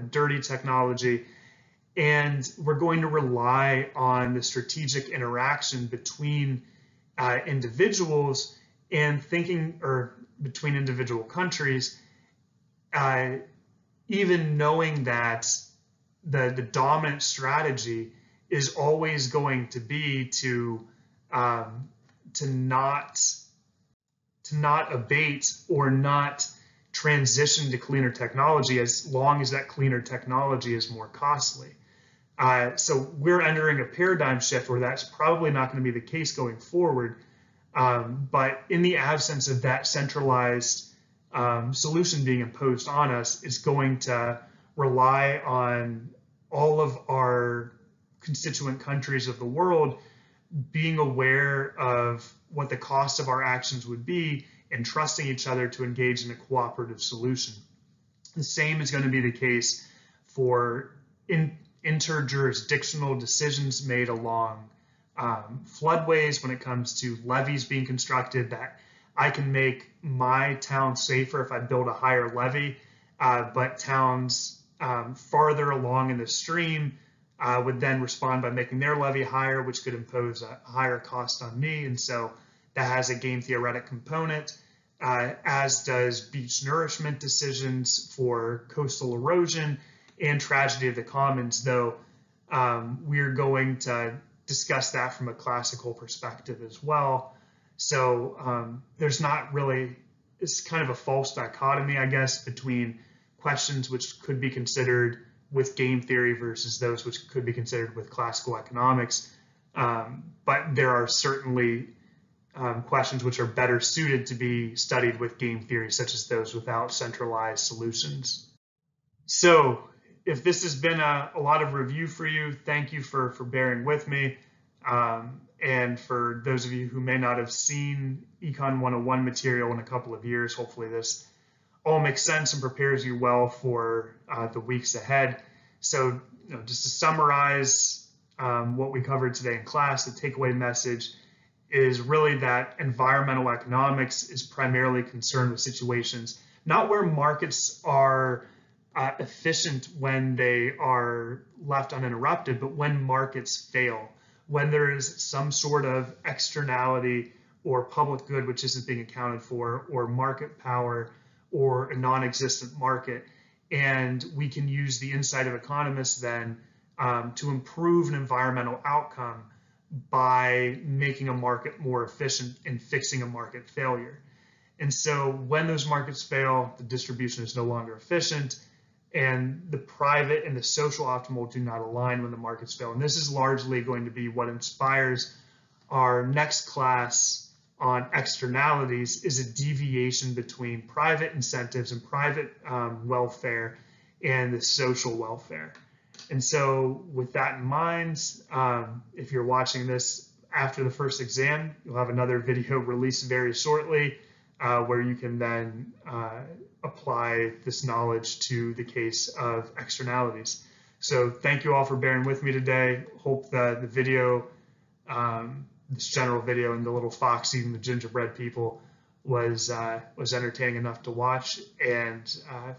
dirty technology. And we're going to rely on the strategic interaction between individuals and thinking, or between individual countries, even knowing that the dominant strategy is always going to be to not abate or not transition to cleaner technology as long as that cleaner technology is more costly. So we're entering a paradigm shift where that's probably not going to be the case going forward. But in the absence of that centralized solution being imposed on us, it's going to rely on all of our constituent countries of the world being aware of what the cost of our actions would be and trusting each other to engage in a cooperative solution. The same is going to be the case for interjurisdictional decisions made along floodways when it comes to levees being constructed, that I can make my town safer if I build a higher levee, but towns farther along in the stream would then respond by making their levee higher, which could impose a higher cost on me. And so that has a game theoretic component, as does beach nourishment decisions for coastal erosion and tragedy of the commons, though we're going to discuss that from a classical perspective as well. So there's not really, it's kind of a false dichotomy, I guess, between questions which could be considered with game theory versus those which could be considered with classical economics. But there are certainly questions which are better suited to be studied with game theory, such as those without centralized solutions. So if this has been a lot of review for you, thank you for bearing with me. And for those of you who may not have seen Econ 101 material in a couple of years, hopefully this all makes sense and prepares you well for the weeks ahead. So, just to summarize what we covered today in class, the takeaway message is really that environmental economics is primarily concerned with situations, not where markets are efficient when they are left uninterrupted, but when markets fail, when there is some sort of externality or public good which isn't being accounted for, or market power, or a non-existent market. And we can use the insight of economists then to improve an environmental outcome by making a market more efficient and fixing a market failure. And so when those markets fail, the distribution is no longer efficient, and the private and the social optimal do not align when the markets fail. And this is largely going to be what inspires our next class on externalities, is a deviation between private incentives and private welfare and the social welfare. And so with that in mind, if you're watching this after the first exam, you'll have another video released very shortly where you can then apply this knowledge to the case of externalities. So thank you all for bearing with me today. Hope that the video, this general video, and the little fox eating the gingerbread people was entertaining enough to watch. And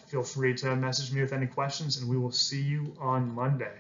feel free to message me with any questions, and we will see you on Monday.